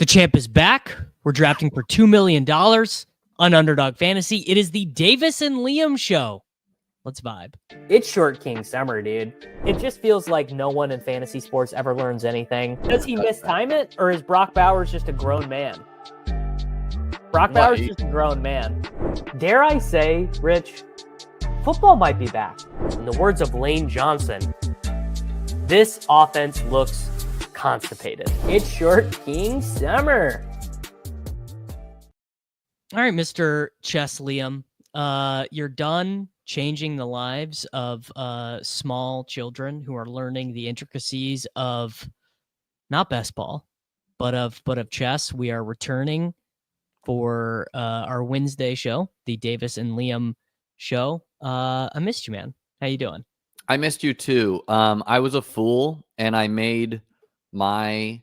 The champ is back. We're drafting for $2 million on Underdog Fantasy. It is the Davis and Liam show. Let's vibe. It's Short King summer, dude. It just feels like no one in fantasy sports ever learns anything. Does he mistime it, or is Brock Bowers just a grown man? Brock Bowers is just a grown man. Dare I say, Rich, football might be back. In the words of Lane Johnson, this offense looks constipated. It's Short King summer. All right, Mr. Chess Liam, you're done changing the lives of small children who are learning the intricacies of not best ball, but of chess. We are returning for our Wednesday show, the Davis and Liam show. I missed you, man. How you doing? I missed you too. I was a fool and I made I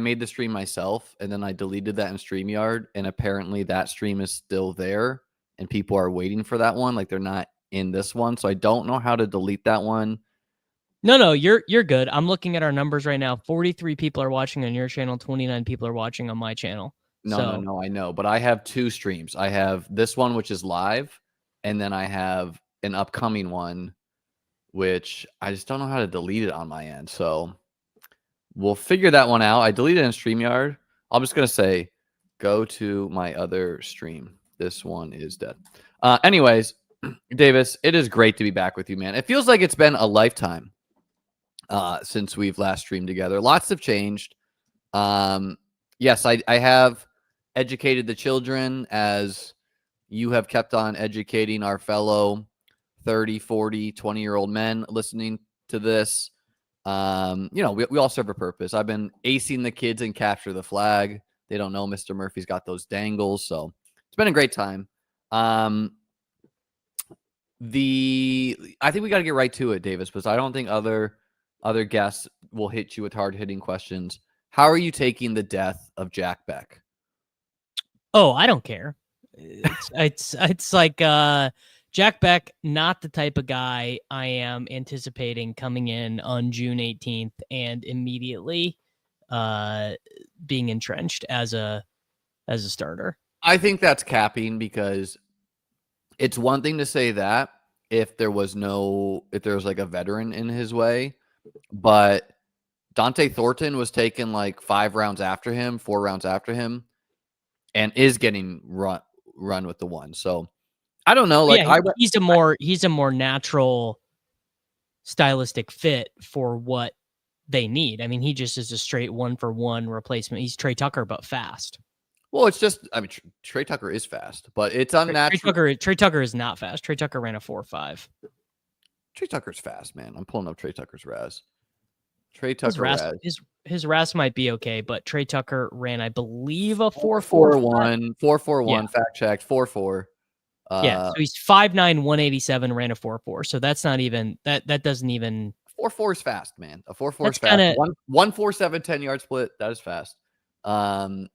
made the stream myself and then I deleted that in StreamYard, and apparently that stream is still there and people are waiting for that one. Like, they're not in this one. So I don't know how to delete that one. No, you're good. I'm looking at our numbers right now. 43 people are watching on your channel. 29 people are watching on my channel. No, I know. But I have two streams. I have this one, which is live, and then I have an upcoming one, which I just don't know how to delete it on my end. So we'll figure that one out. I deleted it in StreamYard. I'm just going to say, go to my other stream. This one is dead. Anyways, Davis, it is great to be back with you, man. It feels like it's been a lifetime since we've last streamed together. Lots have changed. Yes, I have educated the children as you have kept on educating our fellow 30, 40, 20-year-old men listening to this. We all serve a purpose. I've been acing the kids and capture the flag. They don't know Mr. Murphy's got those dangles. So it's been a great time. I think we got to get right to it, Davis, because I don't think other guests will hit you with hard-hitting questions. How are you taking the death of Jack Beck? Oh, I don't care. It's like Jack Beck, not the type of guy I am anticipating coming in on June 18th and immediately being entrenched as a starter. I think that's capping, because it's one thing to say that if there was like a veteran in his way, but Dante Thornton was taken like 4 rounds after him, and is getting run with the one. So I don't know. Like, yeah, he's a more natural stylistic fit for what they need. I mean, he just is a straight 1-for-1 replacement. He's Trey Tucker, but fast. Well, it's just, I mean, Trey Tucker is fast, but it's unnatural. Trey Tucker is not fast. Trey Tucker ran a 4.5. Trey Tucker's fast, man. I'm pulling up Trey Tucker's RAS. Trey Tucker his RAS might be okay, but Trey Tucker ran, I believe, a 4.41. 4.41. Fact checked. 4.4. Yeah, so he's 5'9", 187, ran a 4.4. So that's not even that. That doesn't even. 4.4 is fast, man. A 4.4 is fast. 1.47 10-yard split. That is fast. But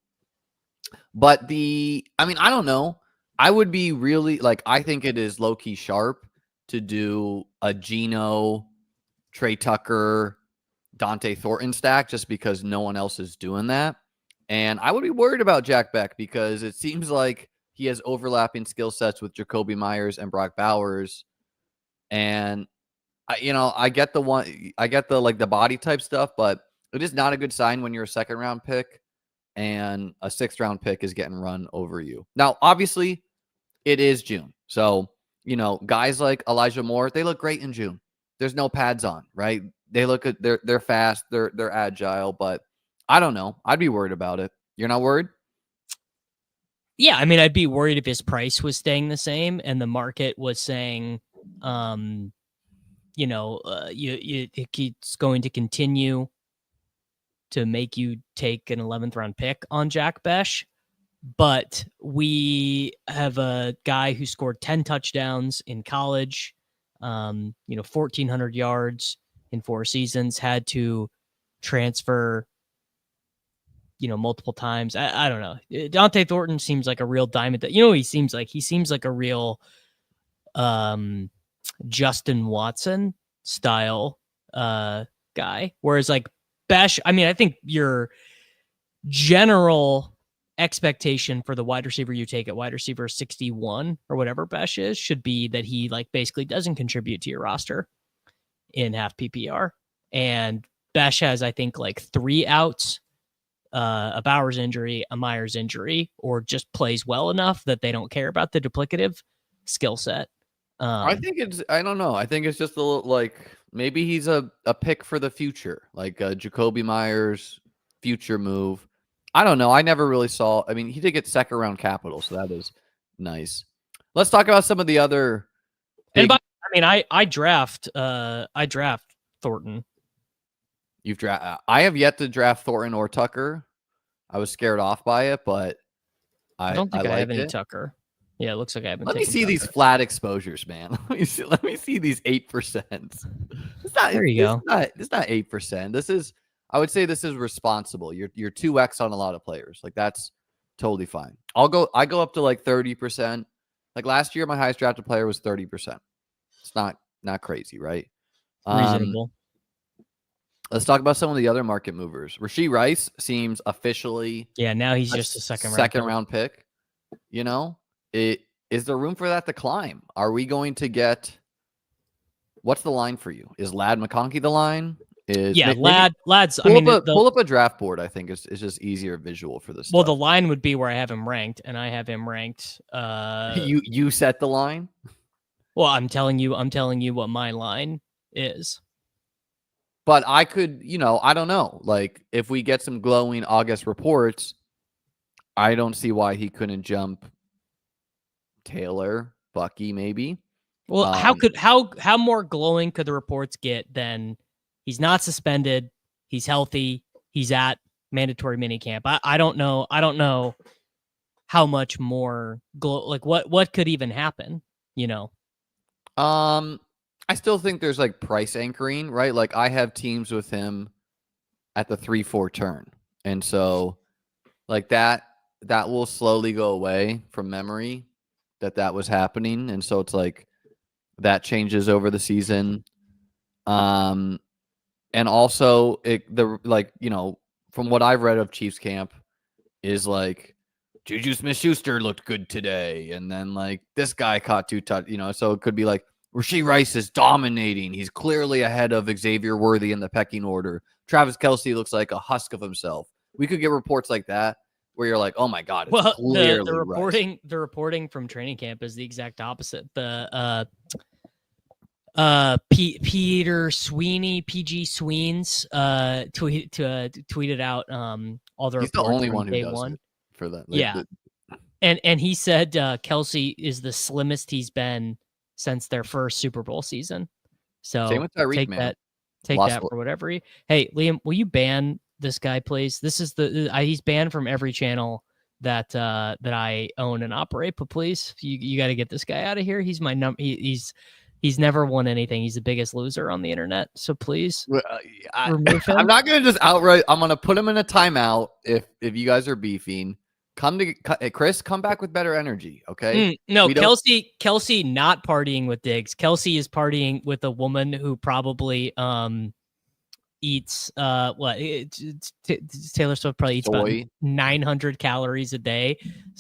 I don't know. I would be really I think it is low key sharp to do a Geno, Trey Tucker, Dante Thornton stack, just because no one else is doing that. And I would be worried about Jack Beck, because it seems like he has overlapping skill sets with Jacoby Myers and Brock Bowers. And I get the body type stuff, but it is not a good sign when you're a 2nd round pick and a 6th round pick is getting run over you. Now, obviously it is June. So, guys like Elijah Moore, they look great in June. There's no pads on, right? They look at, they're fast, they're agile, but I don't know. I'd be worried about it. You're not worried? Yeah, I mean, I'd be worried if his price was staying the same and the market was saying, it's going to continue to make you take an 11th round pick on Jack Besh. But we have a guy who scored 10 touchdowns in college, 1,400 yards in 4 seasons, had to transfer, multiple times. I don't know. Dante Thornton seems like a real diamond. He seems like? He seems like a real Justin Watson style guy. Whereas like Besh, I mean, I think general expectation for the wide receiver you take at wide receiver 61 or whatever Besh is should be that he like basically doesn't contribute to your roster in half PPR. And Besh has, I think, like 3 outs, a Bowers injury, a Myers injury, or just plays well enough that they don't care about the duplicative skill set. I think I don't know. I think it's just a little like maybe he's a pick for the future, like Jacoby Myers future move. I don't know. I never really saw. I mean, he did get second round capital, so that is nice. Let's talk about some of the other. I draft Thornton. You've I have yet to draft Thornton or Tucker. I was scared off by it, but I don't think I have any it. Tucker. Yeah, it looks like I haven't. Let me see these flat exposures, man. Let me see these 8%. There you go. It's not 8%. This is, I would say, this is responsible. You're 2x on a lot of players. Like that's totally fine. I go up to like 30%. Like last year, my highest drafted player was 30%. It's not crazy, right? Reasonable. Let's talk about some of the other market movers. Rashee Rice seems officially now he's just a second round pick. You know, is there room for that to climb? Are we going to get? What's the line for you? Is Ladd McConkey the line? Lad's. Pull up a draft board. I think is just easier visual for this. Well, the line would be where I have him ranked, and I have him ranked. You set the line. Well, I'm telling you what my line is. But I could, I don't know. Like, if we get some glowing August reports, I don't see why he couldn't jump Taylor, Bucky, maybe. Well, how more glowing could the reports get than he's not suspended, he's healthy, he's at mandatory minicamp. I don't know how much more like what could even happen, I still think there's like price anchoring, right? Like I have teams with him at the 3-4 turn. And so like that will slowly go away from memory that was happening. And so it's like that changes over the season. And also from what I've read of Chiefs camp is like Juju Smith-Schuster looked good today. And then like this guy caught 2 touchdowns, so it could be like Rashee Rice is dominating. He's clearly ahead of Xavier Worthy in the pecking order. Travis Kelce looks like a husk of himself. We could get reports like that where you're like, oh my God. It's clearly the reporting from training camp is the exact opposite. The Peter Sweeney, PG Sweens, tweeted out all the reports. He's the only one who day does one. It for that. Yeah. And he said Kelce is the slimmest he's been since their first Super Bowl season. So same with Tyreek, take that for whatever. Hey, Liam, will you ban this guy, please? This is he's banned from every channel that I own and operate. But please, you got to get this guy out of here. He's my He's never won anything. He's the biggest loser on the internet. So please, remove him. I'm not gonna just outright. I'm gonna put him in a timeout if you guys are beefing. Chris, come back with better energy, okay? No, Kelce not partying with Diggs. Kelce is partying with a woman who probably eats Taylor Swift probably eats about 900 calories a day,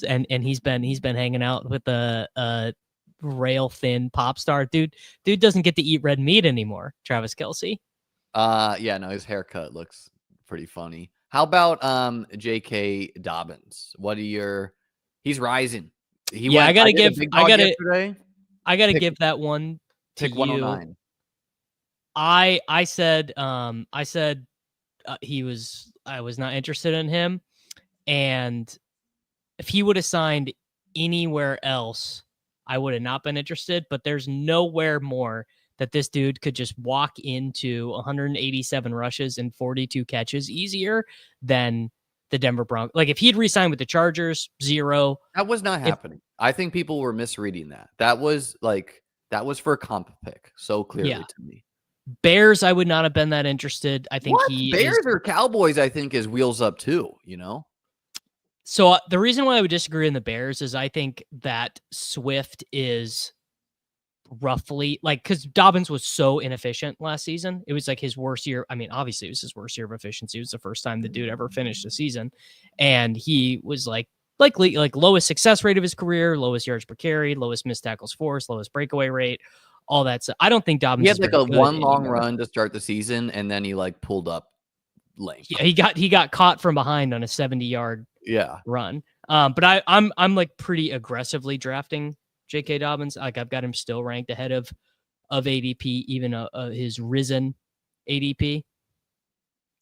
and he's been hanging out with a rail thin pop star. Dude doesn't get to eat red meat anymore. Travis Kelce. His haircut looks pretty funny. How about J.K. Dobbins? He's rising. I gotta give that one to pick 109. You. I said I was not interested in him, and if he would have signed anywhere else, I would have not been interested. But there's nowhere more that this dude could just walk into 187 rushes and 42 catches easier than the Denver Broncos. Like if he'd re-signed with the Chargers, 0. That was not happening. I think people were misreading that. That was for a comp pick so clearly to me. Bears, I would not have been that interested. I think Bears or Cowboys, I think is wheels up too, So the reason why I would disagree in the Bears is I think that Swift is roughly like because Dobbins was so inefficient last season. It was like his worst year. I mean, obviously, it was his worst year of efficiency. It was the first time the dude ever finished a season, and he was like likely like lowest success rate of his career, lowest yards per carry, lowest missed tackles forced, lowest breakaway rate, all that stuff. I don't think Dobbins He is had like very a good one long anymore. run to start the season, and then he like pulled up lame. He got caught from behind on a 70-yard Yeah. run. But I'm like pretty aggressively drafting J.K. Dobbins. Like I've got him still ranked ahead of ADP, even his risen ADP.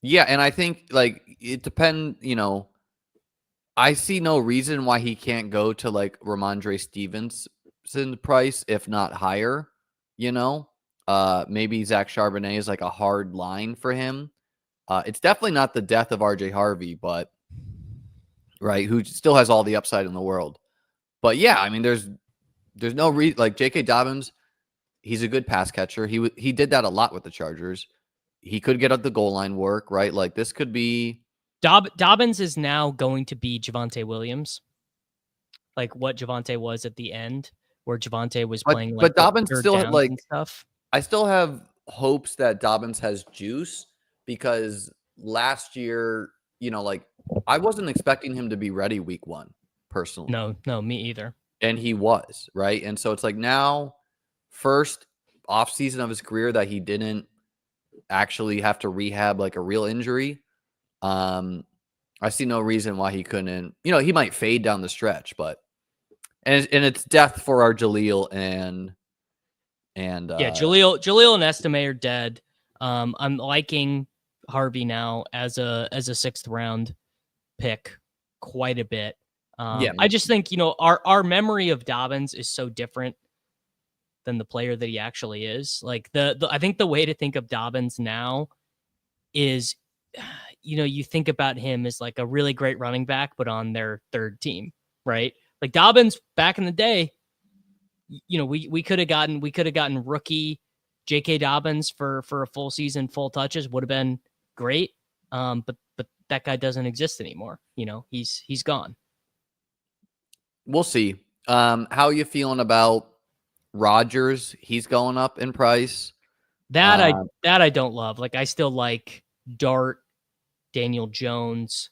Yeah, and I think like it depends, I see no reason why he can't go to like Ramondre Stevenson price, if not higher, Maybe Zach Charbonnet is like a hard line for him. It's definitely not the death of RJ Harvey, but right, who still has all the upside in the world. But yeah, I mean, there's no reason like J.K. Dobbins. He's a good pass catcher. He did that a lot with the Chargers. He could get up the goal line work, right? Like this could be Dobbins is now going to be Javonte Williams, like what Javonte was at the end, where Javonte was playing like but Dobbins third still downs like and stuff. I still have hopes that Dobbins has juice because last year, like I wasn't expecting him to be ready week 1 personally. No, me either. And he was, right? And so it's like now first off season of his career that he didn't actually have to rehab like a real injury. I see no reason why he couldn't. He might fade down the stretch, but and it's death for our Jaleel and Jaleel and Estime are dead. I'm liking Harvey now as a 6th round pick quite a bit. I just think our memory of Dobbins is so different than the player that he actually is. Like I think the way to think of Dobbins now is, you think about him as like a really great running back, but on their third team, right? Like Dobbins back in the day, we could have gotten rookie J.K. Dobbins for a full season, full touches would have been great. But that guy doesn't exist anymore. He's gone. We'll see. How are you feeling about Rodgers? He's going up in price. That I don't love. Like I still like Dart, Daniel Jones,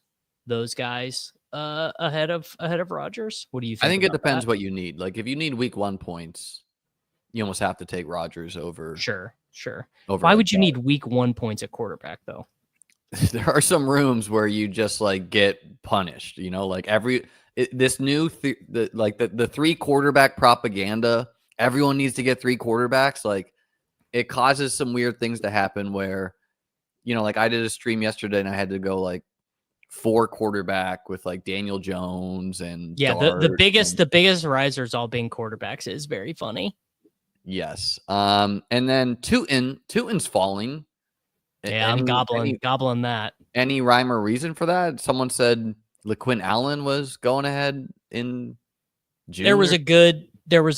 those guys ahead of Rodgers. What do you think? I think it depends what you need. Like if you need week 1 points, you almost have to take Rodgers over. Sure. Over Why would you need week 1 points at quarterback though? There are some rooms where you just like get punished, like this new the 3 quarterback propaganda. Everyone needs to get 3 quarterbacks. Like it causes some weird things to happen where, like I did a stream yesterday and I had to go like 4 quarterback with like Daniel Jones and the biggest risers all being quarterbacks is very funny. Yes. And then Tootin's falling. Yeah, I'm gobbling that. Any rhyme or reason for that? Someone said LaQuinn Allen was going ahead in June. There was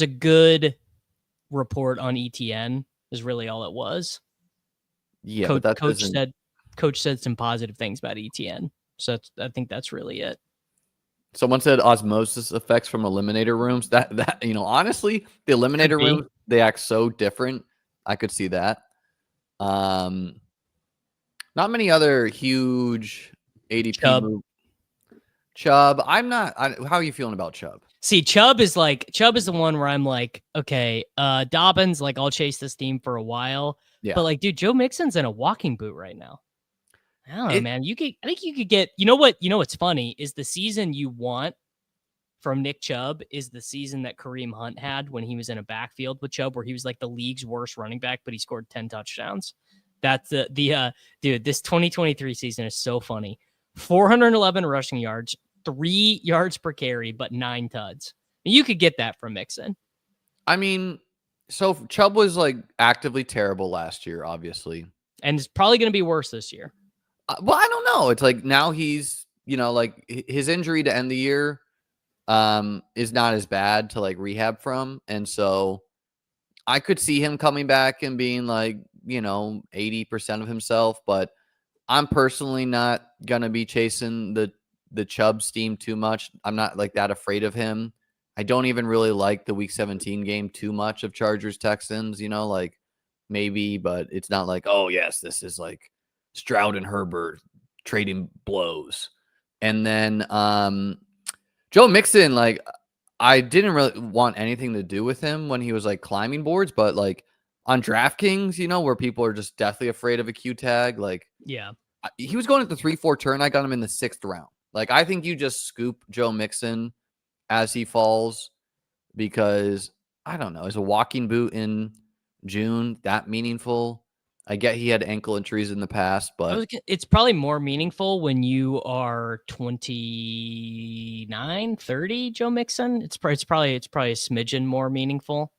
a good report on ETN is really all it was. Yeah, Coach said some positive things about ETN. So I think that's really it. Someone said osmosis effects from eliminator rooms. That honestly, the eliminator rooms, they act so different. I could see that. Not many other huge ADP Chubb. How are you feeling about Chubb? See, Chubb is the one where I'm like, okay, Dobbins, like I'll chase this team for a while. Yeah. But like, dude, Joe Mixon's in a walking boot right now. I don't know, man. I think you could get, what's funny is the season you want from Nick Chubb is the season that Kareem Hunt had when he was in a backfield with Chubb, where he was like the league's worst running back, but he scored 10 touchdowns. That's dude, this 2023 season is so funny. 411 rushing yards, 3 yards per carry, but 9 tuds. You could get that from Mixon. I mean, so Chubb was like actively terrible last year, obviously. And it's probably going to be worse this year. Well, I don't know. It's like now he's, like his injury to end the year is not as bad to like rehab from. And so I could see him coming back and being like, 80% of himself, but I'm personally not going to be chasing the Chubb steam too much. I'm not like that afraid of him. I don't even really like the Week 17 game too much of Chargers Texans. Like maybe, but it's not like, oh yes, this is like Stroud and Herbert trading blows. And then Joe Mixon, like I didn't really want anything to do with him when he was like climbing boards, but like on DraftKings, where people are just deathly afraid of a Q tag, like Yeah. he was going at the 3-4 turn. I got him in the 6th round. Like I think you just scoop Joe Mixon as he falls because I don't know, is a walking boot in June that meaningful? I get he had ankle injuries in the past, but It's probably more meaningful when you are 29, 30, Joe Mixon. It's probably a smidgen more meaningful.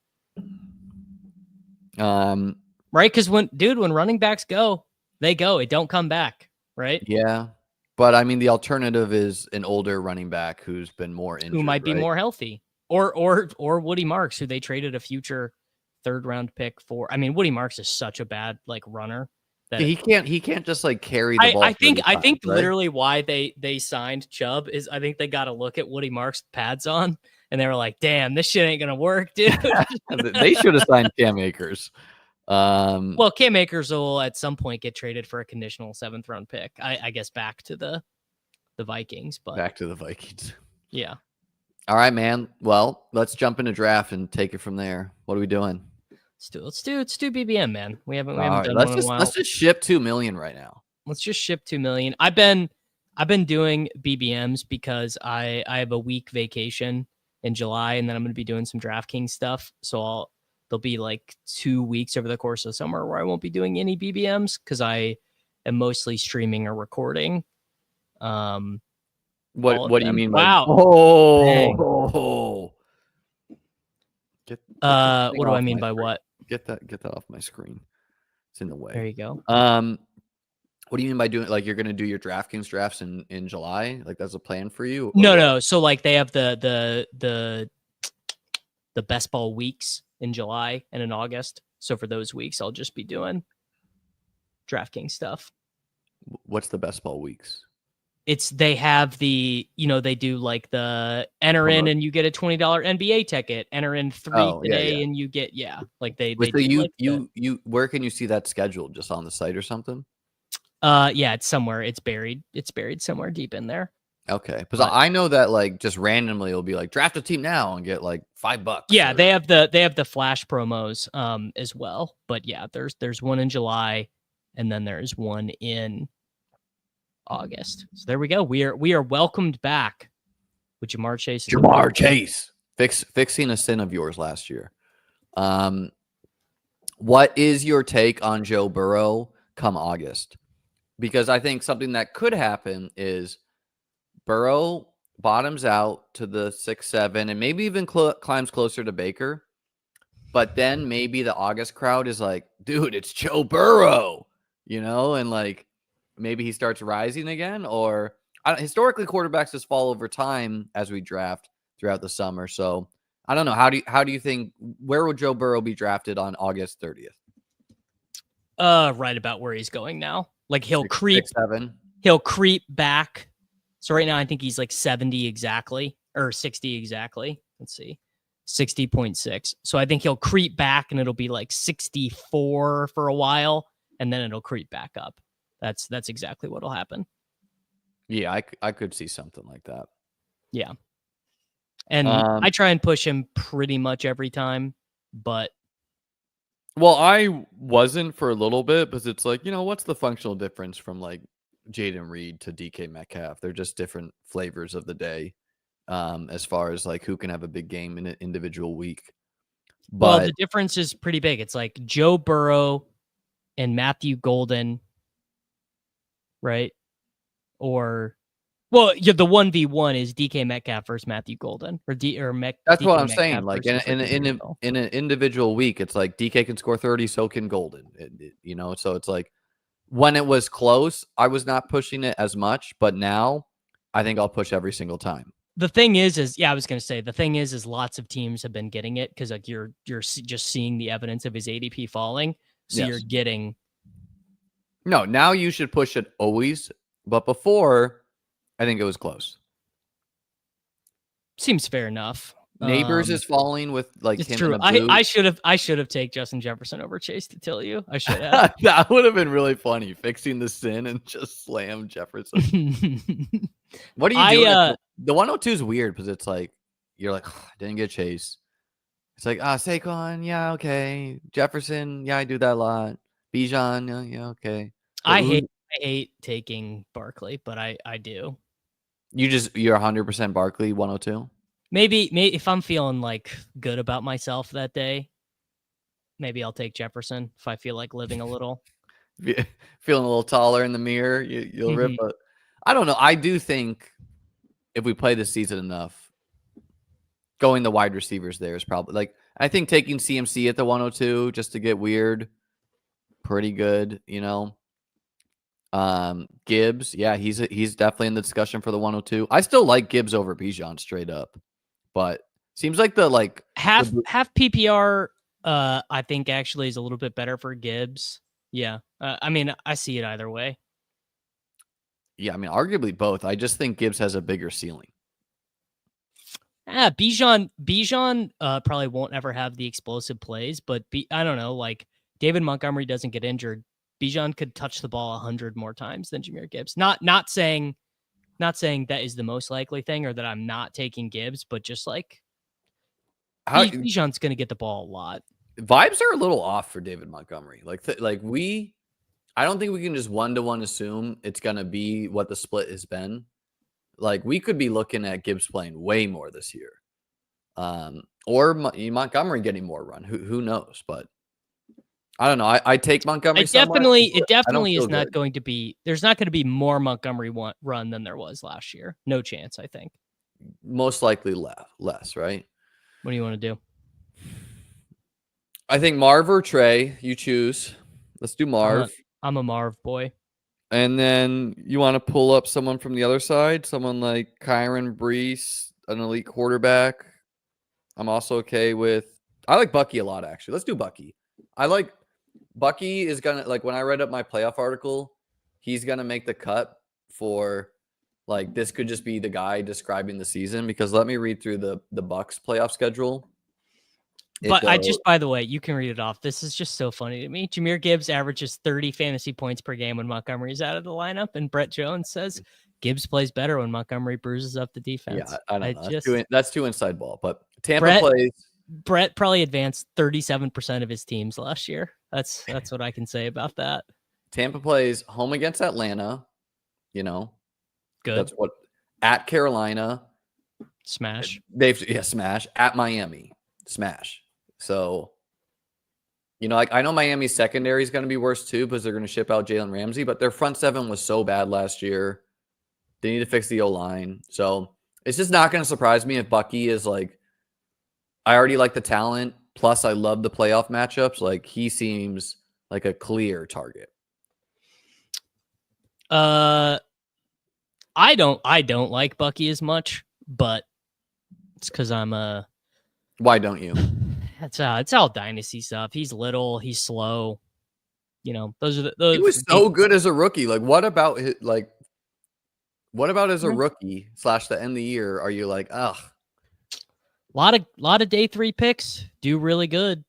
Right? Because when running backs go, they go. It don't come back, right? Yeah. But I mean, the alternative is an older running back who's been more injured, Who might be right? more healthy. Or Woody Marks, who they traded a future 3rd round pick for. I mean, Woody Marks is such a bad like runner that He can't just like carry the ball. I think right? literally why they signed Chubb is I think they got to look at Woody Marks' pads on and they were like, damn, this shit ain't gonna work, dude. They should have signed Cam Akers. Well, Cam Akers will at some point get traded for a conditional 7th round pick. I guess back to the Vikings, but back to the Vikings. Yeah. All right, man. Well, let's jump into draft and take it from there. What are we doing? Let's do BBM, man. We haven't done right, one in a while. Let's just ship 2 million right now. Let's just ship 2 million. I've been doing BBMs because I have a week vacation in July, and then I'm going to be doing some DraftKings stuff. So there'll be like 2 weeks over the course of the summer where I won't be doing any BBMs because I am mostly streaming or recording. What do you mean? Wow. Oh. What do I mean by what? Get that off my screen. It's in the way. There you go. What do you mean by doing like you're going to do your DraftKings drafts in July? Like that's a plan for you? No. So like they have the best ball weeks in July and in August. So for those weeks, I'll just be doing DraftKings stuff. What's the best ball weeks? They have they do like the enter in and you get a $20 NBA ticket, enter in 3 today and you get, like they so do you where can you see that scheduled? Just on the site or something? It's somewhere. It's buried somewhere deep in there. Okay. Because I know that like just randomly it'll be like draft a team now and get like $5. Yeah, they have the flash promos as well. But yeah, there's one in July and then there's one in August. So there we go. We are welcomed back with Jamar Chase. Fixing a sin of yours last year. What is your take on Joe Burrow come August? Because I think something that could happen is Burrow bottoms out to the 6-7 and maybe even climbs closer to Baker. But then maybe the August crowd is like, dude, it's Joe Burrow, and like, maybe he starts rising again, or historically quarterbacks just fall over time as we draft throughout the summer. So I don't know. How do you think, where would Joe Burrow be drafted on August 30th? Right about where he's going now. Like he'll creep 6-7. He'll creep back. So right now I think he's like 70 exactly or 60 exactly. Let's see. 60.6. So I think he'll creep back and it'll be like 64 for a while and then it'll creep back up. That's exactly what'll happen. Yeah, I could see something like that. Yeah. And I try and push him pretty much every time, but well, I wasn't for a little bit because it's like, what's the functional difference from like Jaden Reed to DK Metcalf? They're just different flavors of the day as far as like who can have a big game in an individual week. But the difference is pretty big. It's like Joe Burrow and Matthew Golden, right? Or the 1v1 is DK Metcalf versus Matthew Golden or that's DK what I'm Metcalf saying. Like in an individual week, it's like DK can score 30, so can Golden. So it's like when it was close, I was not pushing it as much, but now I think I'll push every single time. The thing is I was going to say, the thing is lots of teams have been getting it because like you're just seeing the evidence of his ADP falling. So yes. You're getting. No, now you should push it always. But before, I think it was close. Seems fair enough. Neighbors is falling with like It's him true. in a boot. I should have taken Justin Jefferson over Chase to tell you. I should have. That would have been really funny, fixing the sin and just slam Jefferson. What are you doing? The 102 is weird because it's like you're like, oh, I didn't get Chase. It's like, Saquon, yeah, okay. Jefferson, yeah, I do that a lot. Bijan, yeah, okay. I hate taking Barkley, but I do. You're 100% Barkley 102. Maybe if I'm feeling like good about myself that day, maybe I'll take Jefferson if I feel like living a little. Feeling a little taller in the mirror, you'll rip a. I don't know. I do think if we play this season enough, going the wide receivers there is probably like I think taking CMC at the 102 just to get weird, pretty good, you know. Gibbs, yeah, he's definitely in the discussion for the 102. I still like Gibbs over Bijan straight up, but seems like the half PPR. I think actually is a little bit better for Gibbs. Yeah, I mean I see it either way. Yeah, I mean arguably both. I just think Gibbs has a bigger ceiling. Bijan probably won't ever have the explosive plays, but I don't know, like David Montgomery doesn't get injured. Bijan could touch the ball 100 more times than Jahmyr Gibbs. Not saying that is the most likely thing or that I'm not taking Gibbs, but just like Bijan's going to get the ball a lot. Vibes are a little off for David Montgomery. I don't think we can just 1-to-1 assume it's going to be what the split has been. Like we could be looking at Gibbs playing way more this year. Or Montgomery getting more run. Who knows, but I don't know. I take Montgomery. It definitely is not going to be. There's not going to be more Montgomery run than there was last year. No chance. I think. Most likely less. Right. What do you want to do? I think Marv or Trey. You choose. Let's do Marv. I'm a Marv boy. And then you want to pull up someone from the other side, someone like Kyron Brees, an elite quarterback. I'm also okay with. I like Bucky a lot actually. Let's do Bucky. I like. Bucky is going to, like, when I read up my playoff article, he's going to make the cut for, like, this could just be the guy describing the season because let me read through the Bucs playoff schedule. But by the way, you can read it off. This is just so funny to me. Jahmyr Gibbs averages 30 fantasy points per game when Montgomery's out of the lineup, and Brett Jones says Gibbs plays better when Montgomery bruises up the defense. Yeah, I don't know. That's too inside ball, but Tampa plays. Brett probably advanced 37% of his teams last year. That's what I can say about that. Tampa plays home against Atlanta, you know. Good. That's what at Carolina. Smash. Smash. At Miami. Smash. So, you know, like I know Miami's secondary is going to be worse too because they're going to ship out Jalen Ramsey, but their front seven was so bad last year. They need to fix the O-line. So it's just not going to surprise me if Bucky is like, I already like the talent. Plus, I love the playoff matchups. Like, he seems like a clear target. I don't like Bucky as much, but it's because I'm a. Why don't you? It's all dynasty stuff. He's little. He's slow. You know, those are those. He was so good as a rookie. Like, what about as a rookie / the end of the year? Are you like, ugh? Lot of day 3 picks do really good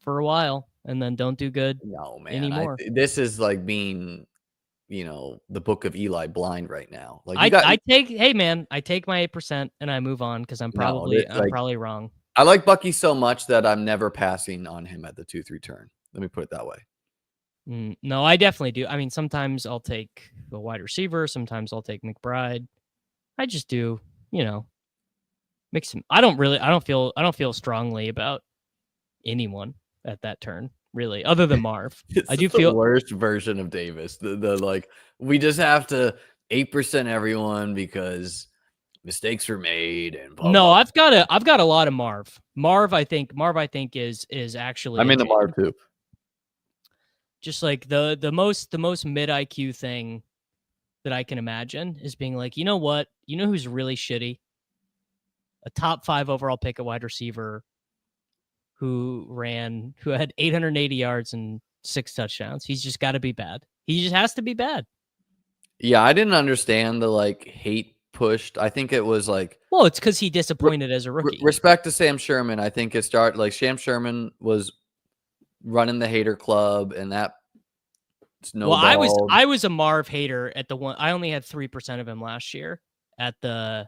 for a while and then don't do good anymore. This is like being, you know, the book of Eli blind right now. Like I take my 8% and I move on because I'm probably wrong. I like Bucky so much that I'm never passing on him at the 2-3 turn. Let me put it that way. No, I definitely do. I mean, sometimes I'll take a wide receiver. Sometimes I'll take McBride. I just do, you know. Mix him. I don't feel strongly about anyone at that turn, really, other than Marv. I do feel the worst version of Davis. The like we just have to 8% everyone because mistakes were made and blah, no, blah. I've got a lot of Marv. Marv I think is actually I'm in the Marv too. Just like the most mid IQ thing that I can imagine is being like, you know what? You know who's really shitty? A top 5 overall pick at wide receiver who had 880 yards and 6 touchdowns. He's just got to be bad. He just has to be bad. Yeah, I didn't understand the like hate pushed. I think it was like, well, it's because he disappointed as a rookie. Respect to Sam Sherman. I think it started like Sam Sherman was running the hater club, and that snowballed. Well, I was a Marv hater at the one. I only had 3% of him last year at the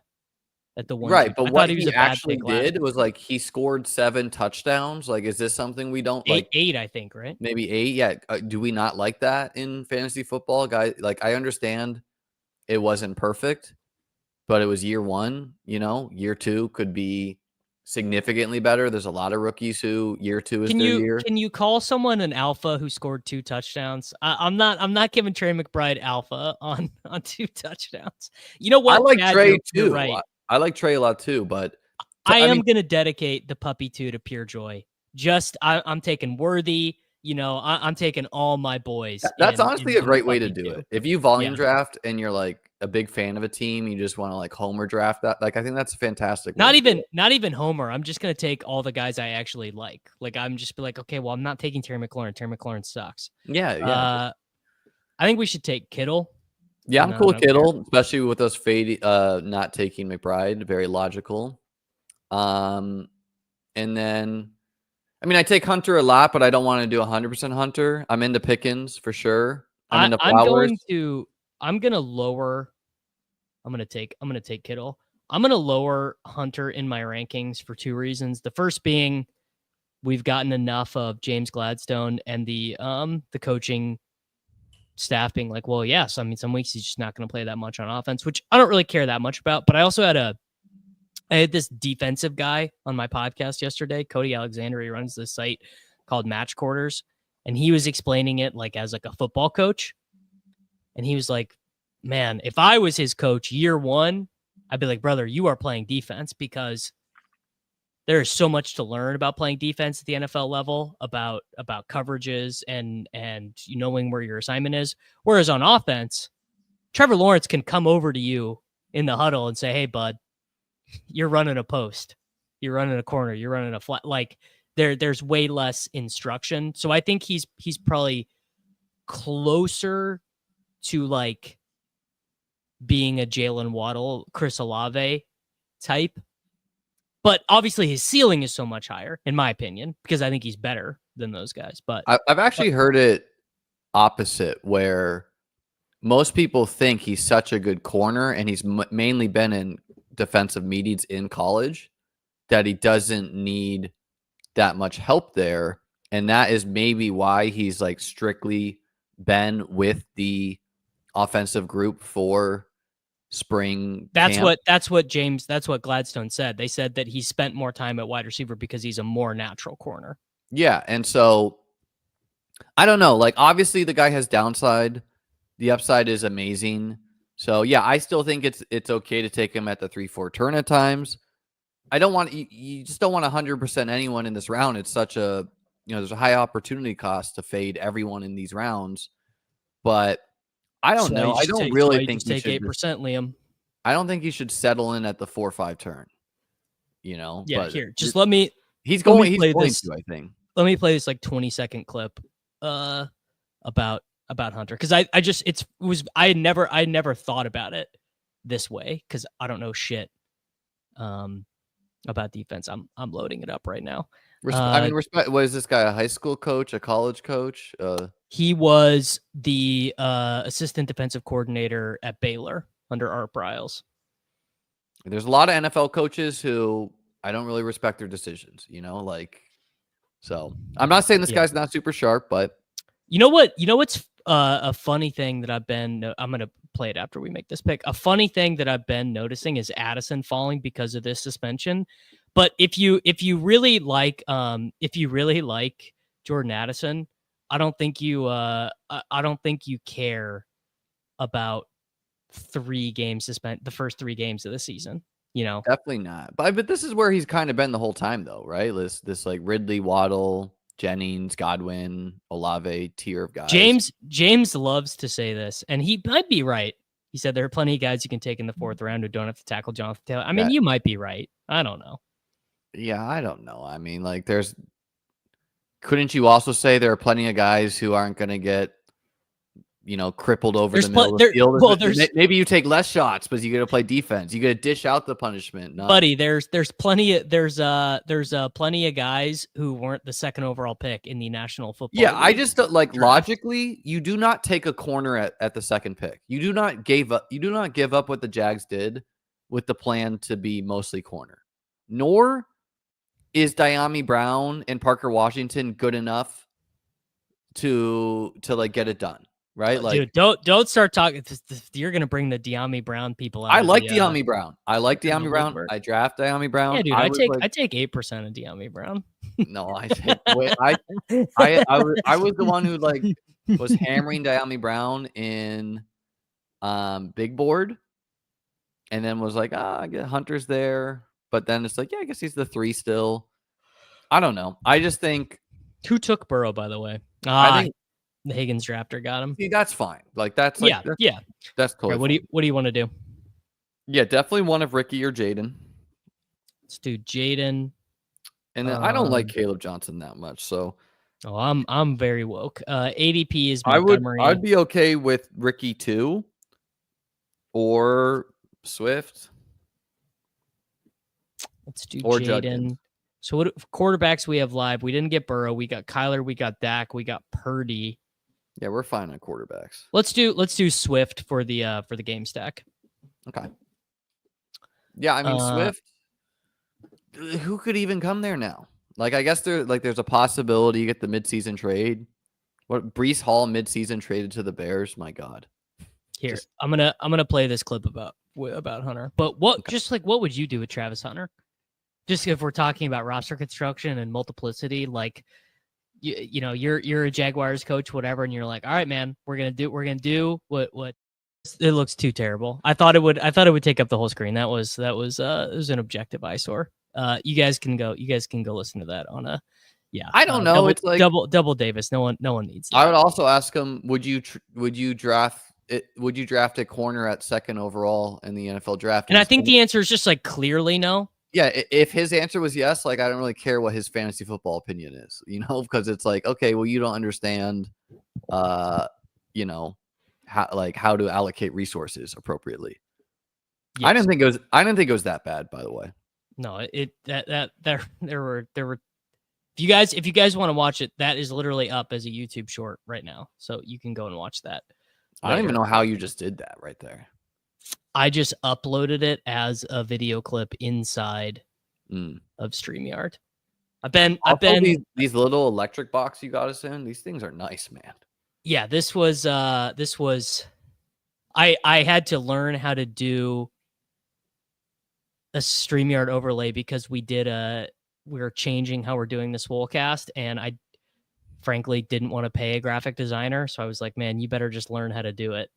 one. Right, but what he he actually did was like he scored 7 touchdowns. Like, is this something we don't like? 8, I think, right? Maybe 8. Yeah. Do we not like that in fantasy football, guy? Like, I understand it wasn't perfect, but it was year 1. Year 2 could be significantly better. There's a lot of rookies who year 2 is their year. Can you call someone an alpha who scored 2 touchdowns? I'm not giving Trey McBride alpha on 2 touchdowns. You know what? I like Trey too. Right. I like Trey a lot too, but I am going to dedicate the puppy 2 to pure joy. I'm taking Worthy. I'm taking all my boys. That's honestly a great way to do it. If you volume draft and you're like a big fan of a team, you just want to like homer draft that. Like, I think that's fantastic. Not even homer. I'm just going to take all the guys I actually like. Like, I'm just be like, okay, well, I'm not taking Terry McLaurin. Terry McLaurin sucks. Yeah. I think we should take Kittle. Yeah, I'm cool with Kittle, especially with us not taking McBride. Very logical. And then, I mean, I take Hunter a lot, but I don't want to do 100% Hunter. I'm into Pickens for sure. I'm into Flowers. I'm going to take Kittle. I'm going to lower Hunter in my rankings for 2 reasons. The first being we've gotten enough of James Gladstone and the coaching staff being like, well, yes, I mean, some weeks he's just not going to play that much on offense, which I don't really care that much about. But I also had this defensive guy on my podcast yesterday, Cody Alexander. He runs this site called Match Quarters, and he was explaining it like as like a football coach. And he was like, man, if I was his coach year 1, I'd be like, brother, you are playing defense, because there is so much to learn about playing defense at the NFL level, about coverages and knowing where your assignment is. Whereas on offense, Trevor Lawrence can come over to you in the huddle and say, hey, bud, you're running a post, you're running a corner, you're running a flat. Like, there's way less instruction. So I think he's probably closer to like being a Jalen Waddle, Chris Olave type. But obviously his ceiling is so much higher, in my opinion, because I think he's better than those guys. But I've actually heard it opposite, where most people think he's such a good corner, and he's mainly been in defensive meetings in college, that he doesn't need that much help there. And that is maybe why he's like strictly been with the offensive group for spring camp. That's what Gladstone said. They said that he spent more time at wide receiver because he's a more natural corner. Yeah. And so I don't know, like, obviously the guy has downside. The upside is amazing. So yeah, I still think it's okay to take him at the 3-4 turn at times. I don't want you just don't want 100% anyone in this round. It's such a, there's a high opportunity cost to fade everyone in these rounds. But I don't know. I don't really think you take 8%, Liam. I don't think you should settle in at the 4-5 turn. Yeah, but here, just let me. He's going to, I think. Let me play this like 20-second clip about Hunter, because I had never thought about it this way, because I don't know shit about defense. I'm loading it up right now. Respect. Was this guy a high school coach, a college coach? He was the assistant defensive coordinator at Baylor under Art Briles. There's a lot of NFL coaches who I don't really respect their decisions, so I'm not saying this guy's not super sharp, but you know what's a funny thing that I'm going to play it after we make this pick. A funny thing that I've been noticing is Addison falling because of this suspension. But if you really like Jordan Addison, I don't think you care about 3 games suspend the first 3 games of the season. Definitely not. But this is where he's kind of been the whole time, though, right? This like Ridley, Waddle, Jennings, Godwin, Olave tier of guys. James loves to say this, and he might be right. He said there are plenty of guys you can take in the 4th round who don't have to tackle Jonathan Taylor. I mean, you might be right. I don't know. Yeah, I don't know. I mean, like, couldn't you also say there are plenty of guys who aren't going to get crippled over There's the middle of there- the field. well, there's- Maybe you take less shots, but you got to play defense. You got to dish out the punishment. buddy, there's plenty of plenty of guys who weren't the second overall pick in the National Football Yeah, I League just like draft. logically, you do not take a corner at the second pick. You do not give up what the Jags did with the plan to be mostly corner. Nor is Diami Brown and Parker Washington good enough to like get it done, right? Like, dude, don't start talking. You're gonna bring the Diami Brown people out. I like Diami Brown. I like the Diami Brown. woodwork. I draft Diami Brown. Yeah, dude, I I take 8% of Diami Brown. No, I was the one who like was hammering Diami Brown in big board, and then was like, I get Hunter's there, but then it's like, yeah, I guess he's the 3 still. I don't know. I just think Who took Burrow, by the way? I think The Higgins drafter got him. see, that's fine. Like that's like, yeah. that's cool. Right, what do you want to do? Yeah, definitely one of Ricky or Jaden. Let's do Jaden. And then I don't like Caleb Johnson that much, so I'm very woke. ADP is I'd Montgomery. be okay with Ricky too, or Swift. Let's do or Jaden. Judkins. So what quarterbacks we have live? We didn't get Burrow. We got Kyler. We got Dak. We got Purdy. Yeah, we're fine on quarterbacks. Let's do Swift for the game stack. Okay. Yeah, I mean Swift. Who could even come there now? Like, I guess there's a possibility you get the midseason trade. What Breece Hall midseason traded to the Bears? My God. Here, I'm gonna play this clip about Hunter. But what what would you do with Travis Hunter? Just if we're talking about roster construction and multiplicity, like you're a Jaguars coach, whatever, and you're like, all right, man, we're gonna do what it looks too terrible. I thought it would take up the whole screen. It was an objective eyesore. You guys can go listen to that on a I don't know. It's like double Davis. No one needs that. I would also ask him, would you draft a corner at second overall in the NFL draft? And I think the answer is just like clearly no. Yeah, if his answer was yes, like I don't really care what his fantasy football opinion is, because it's like, okay, well, you don't understand how to allocate resources appropriately. Yes. I didn't think it was that bad, by the way. No, there were if you guys want to watch it, that is literally up as a YouTube short right now. So you can go and watch that. I don't even know how you just did that right there. I just uploaded it as a video clip inside of StreamYard. I've been these little electric box you got us in. These things are nice, man. Yeah, this was I had to learn how to do a StreamYard overlay because we were changing how we're doing this Swolecast, and I frankly didn't want to pay a graphic designer, so I was like, man, you better just learn how to do it.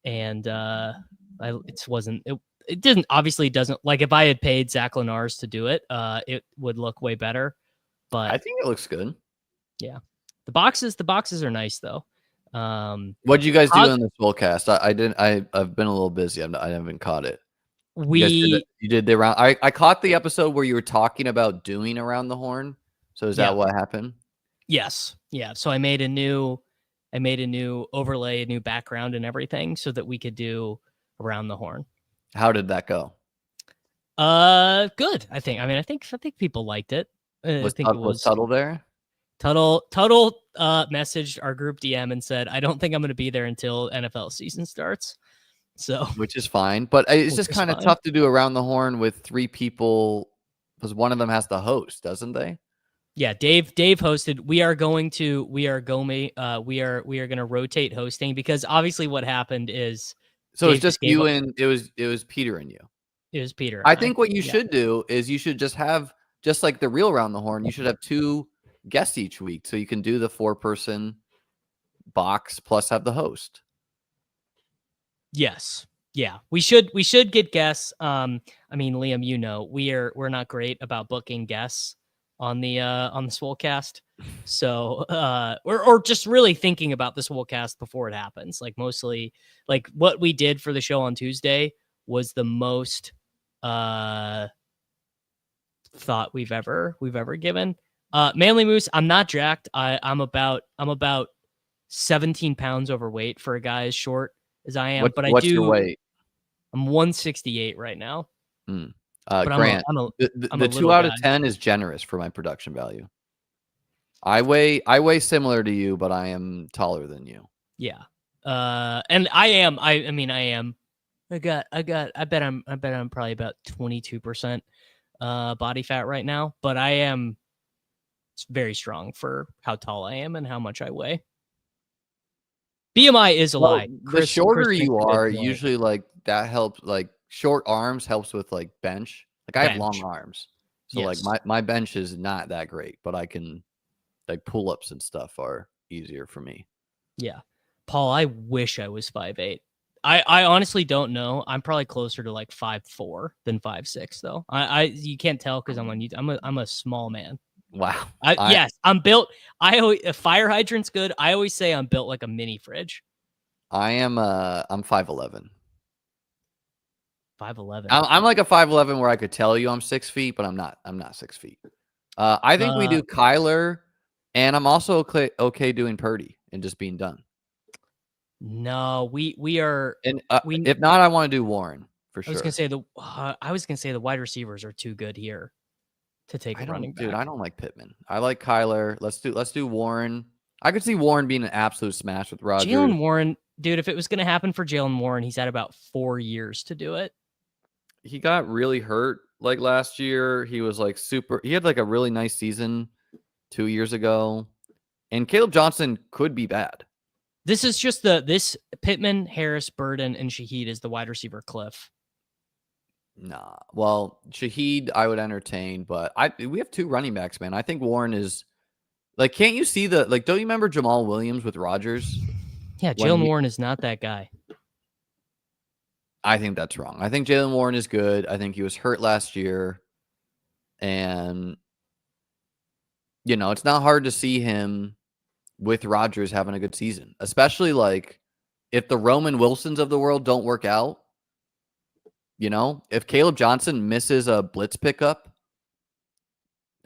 And it doesn't like if I had paid Zach Lenars to do it, it would look way better. But I think it looks good. Yeah. The boxes are nice though. What did you guys do on this Swolecast? I've been a little busy. I haven't caught it. You did the round. I caught the episode where you were talking about doing around the horn. So is that what happened? Yes. Yeah. So I made a new overlay, a new background and everything so that we could do around the horn. How did that go? Good. I think people liked it. Was Tuttle there? Tuttle messaged our group DM and said, I don't think I'm going to be there until NFL season starts. So, which is fine, but it's just kind of tough to do around the horn with 3 people because one of them has to host, doesn't they? Yeah, Dave hosted. We are going to rotate hosting because obviously what happened is it's just you and it was Peter and you. It was Peter. I think what you should do is you should just have just like the real Round the Horn. You should have 2 guests each week, so you can do the 4-person box plus have the host. Yes. Yeah. We should get guests. I mean, Liam, we're not great about booking guests on the Swolecast. So or just really thinking about the Swolecast before it happens. Like mostly like what we did for the show on Tuesday was the most thought we've ever given. Manly Moose, I'm not jacked. I'm about 17 pounds overweight for a guy as short as I am. But What's your weight? I'm 168 right now. But Grant, I'm a the 2 little out guy. of 10 is generous for my production value. I weigh similar to you, but I am taller than you. Yeah. And I am. I mean, I am. I bet I'm probably about 22% body fat right now, but I am very strong for how tall I am and how much I weigh. BMI is a lie. The shorter Chris you makes a good are, point. usually like that helps. Like short arms helps with like bench. Like I have long Bench. arms, so Yes. like my bench is not that great, but I can like pull ups and stuff are easier for me. Yeah. Paul, I wish I was 5'8". I honestly don't know. I'm probably closer to like 5'4" than 5'6" though. You can't tell because I'm on YouTube. I'm a small man. Wow. Yes, I'm built. A fire hydrant's good. I always say I'm built like a mini fridge. I'm 5'11". 5'11". I'm like a 5'11" where I could tell you I'm 6 feet, but I'm not 6 feet. I think we do Kyler, and I'm also okay doing Purdy and just being done. No, we are. And if not, I want to do Warren for sure. I was gonna say the wide receivers are too good here to take a running back. Dude, I don't like Pittman. I like Kyler. Let's do Warren. I could see Warren being an absolute smash with Rodgers. Jalen Warren, dude, if it was gonna happen for Jalen Warren, he's had about 4 years to do it. He got really hurt like last year. He was like he had like a really nice season 2 years ago. And Caleb Johnson could be bad. This is just this Pittman, Harris, Burden, and Shaheed is the wide receiver cliff. Nah. Well, Shaheed I would entertain, but we have 2 running backs, man. I think Warren is like, can't you see don't you remember Jamal Williams with Rodgers? Yeah, Jalen Warren is not that guy. I think that's wrong. I think Jalen Warren is good. I think he was hurt last year. And, it's not hard to see him with Rodgers having a good season, especially like if the Roman Wilsons of the world don't work out. If Caleb Johnson misses a blitz pickup,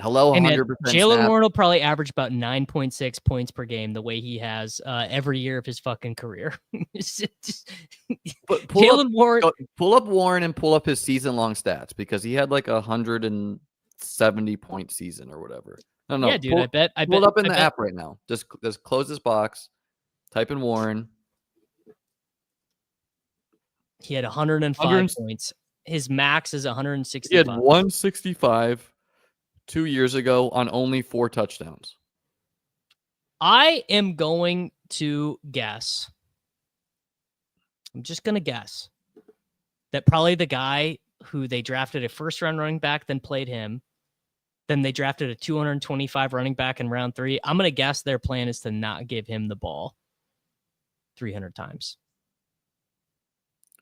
100%. Jalen Warren will probably average about 9.6 points per game the way he has every year of his fucking career. Pull up Warren and pull up his season-long stats because he had like 170-point season or whatever. No. Yeah, dude, I bet. Pull it up in the app right now. Just close this box, type in Warren. He had 105 points. His max is 165. He had 165 2 years ago on only 4 touchdowns. I am going to guess. I'm just going to guess that probably the guy who they drafted a first-round running back, then played him, then they drafted a 225 running back in round 3. I'm going to guess their plan is to not give him the ball 300 times.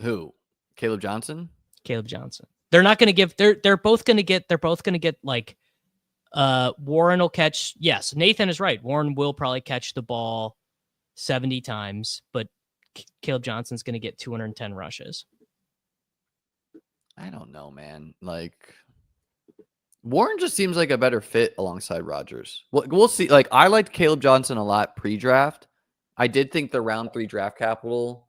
Who? Caleb Johnson? Caleb Johnson. They're not going to give. They're both going to get like. Warren will catch. Yes, Nathan is right. Warren will probably catch the ball 70 times, but Caleb Johnson's going to get 210 rushes. I don't know, man. Like, Warren just seems like a better fit alongside Rodgers. We'll see. Like, I liked Caleb Johnson a lot pre-draft. I did think the round 3 draft capital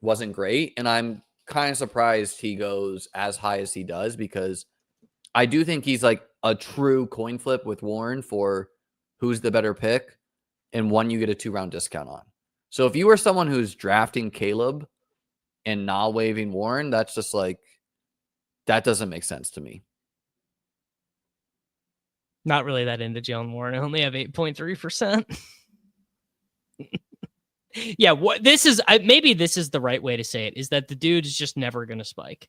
wasn't great, and I'm kind of surprised he goes as high as he does because I do think he's like a true coin flip with Warren for who's the better pick and one you get a 2-round discount on. So if you are someone who's drafting Caleb and not waiving Warren, that's just like, that doesn't make sense to me. Not really that into Jalen Warren. I only have 8.3%. Yeah, maybe this is the right way to say it, is that the dude is just never going to spike.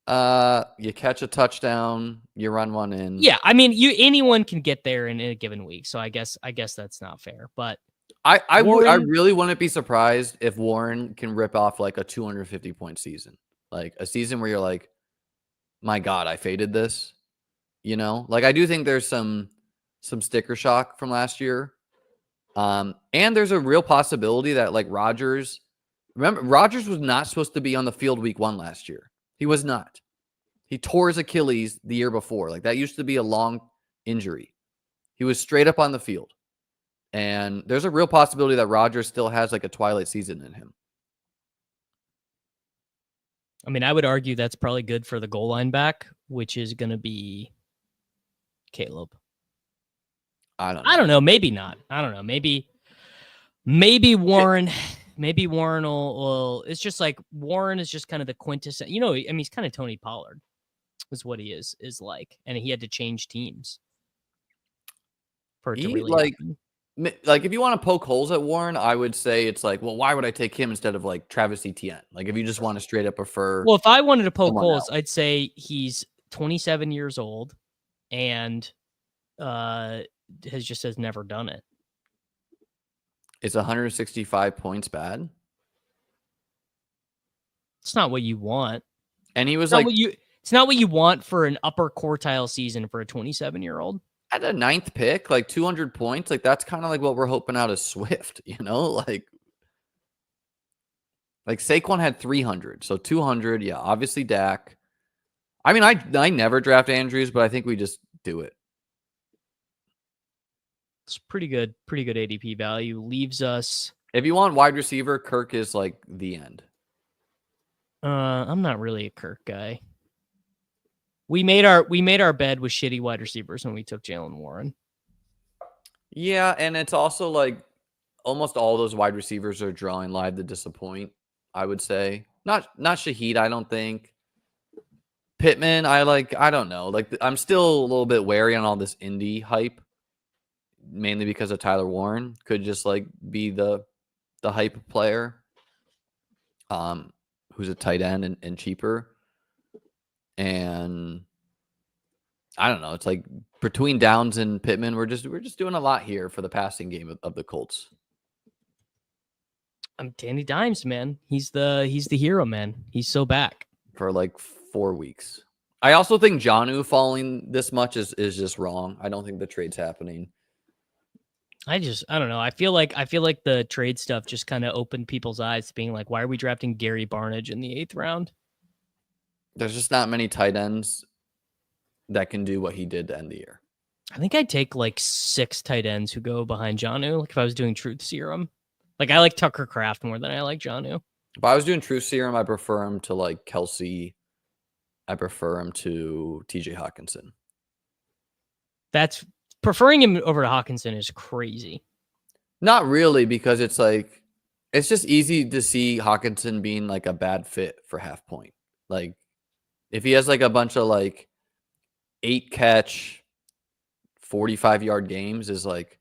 You catch a touchdown, you run one in. Yeah, I mean, anyone can get there in a given week, so I guess that's not fair. But I really wouldn't be surprised if Warren can rip off like a 250-point season, like a season where you're like, my God, I faded this. Like I do think there's some sticker shock from last year. And there's a real possibility that like Rodgers was not supposed to be on the field week 1 last year. He was not. He tore his Achilles the year before. Like that used to be a long injury. He was straight up on the field. And there's a real possibility that Rodgers still has like a twilight season in him. I mean, I would argue that's probably good for the goal line back, which is going to be Caleb. I don't know. I don't know. Maybe not. I don't know. Maybe Warren. Maybe Warren will. It's just like Warren is just kind of the quintessence. You know, I mean, he's kind of Tony Pollard, is what he is like, and he had to change teams for it to really happen. Like if you want to poke holes at Warren, I would say it's like, well, why would I take him instead of like Travis Etienne? Like if you just want to straight up prefer. Well, if I wanted to poke holes, I'd say he's 27 years old and has never done it. Is 165 points bad? It's not what you want. And he was it's not what you want for an upper quartile season for a 27-year-old. At a 9th pick, like 200 points, like that's kind of like what we're hoping out of Swift, you know? Like Saquon had 300, so 200, yeah, obviously Dak. I mean, I never draft Andrews, but I think we just do it. It's pretty good ADP value. Leaves us. If you want wide receiver, Kirk is like the end. I'm not really a Kirk guy. We made our bed with shitty wide receivers when we took Jalen Warren. Yeah, and it's also like almost all those wide receivers are drawing live to disappoint, I would say. Not Shaheed, I don't think. Pittman, I don't know. Like I'm still a little bit wary on all this Indy hype, mainly because of Tyler Warren. Could just like be the hype player. Who's a tight end and cheaper. And I don't know. It's like between Downs and Pittman, we're just doing a lot here for the passing game of the Colts. I'm Danny Dimes, man. He's the hero, man. He's so back for like 4 weeks. I also think Jonnu falling this much is just wrong. I don't think the trade's happening. I don't know. I feel like the trade stuff just kind of opened people's eyes to being like, why are we drafting Gary Barnidge in the 8th round? There's just not many tight ends that can do what he did to end the year. I think I'd take like 6 tight ends who go behind Jonnu. Like if I was doing Truth Serum, like I like Tucker Kraft more than I like Jonnu. If I was doing Truth Serum, I prefer him to like Kelsey. I prefer him to TJ Hawkinson. That's preferring him over to Hawkinson is crazy. Not really, because it's like it's just easy to see Hawkinson being like a bad fit for half point. Like if he has like a bunch of like 8 catch, 45-yard games is like,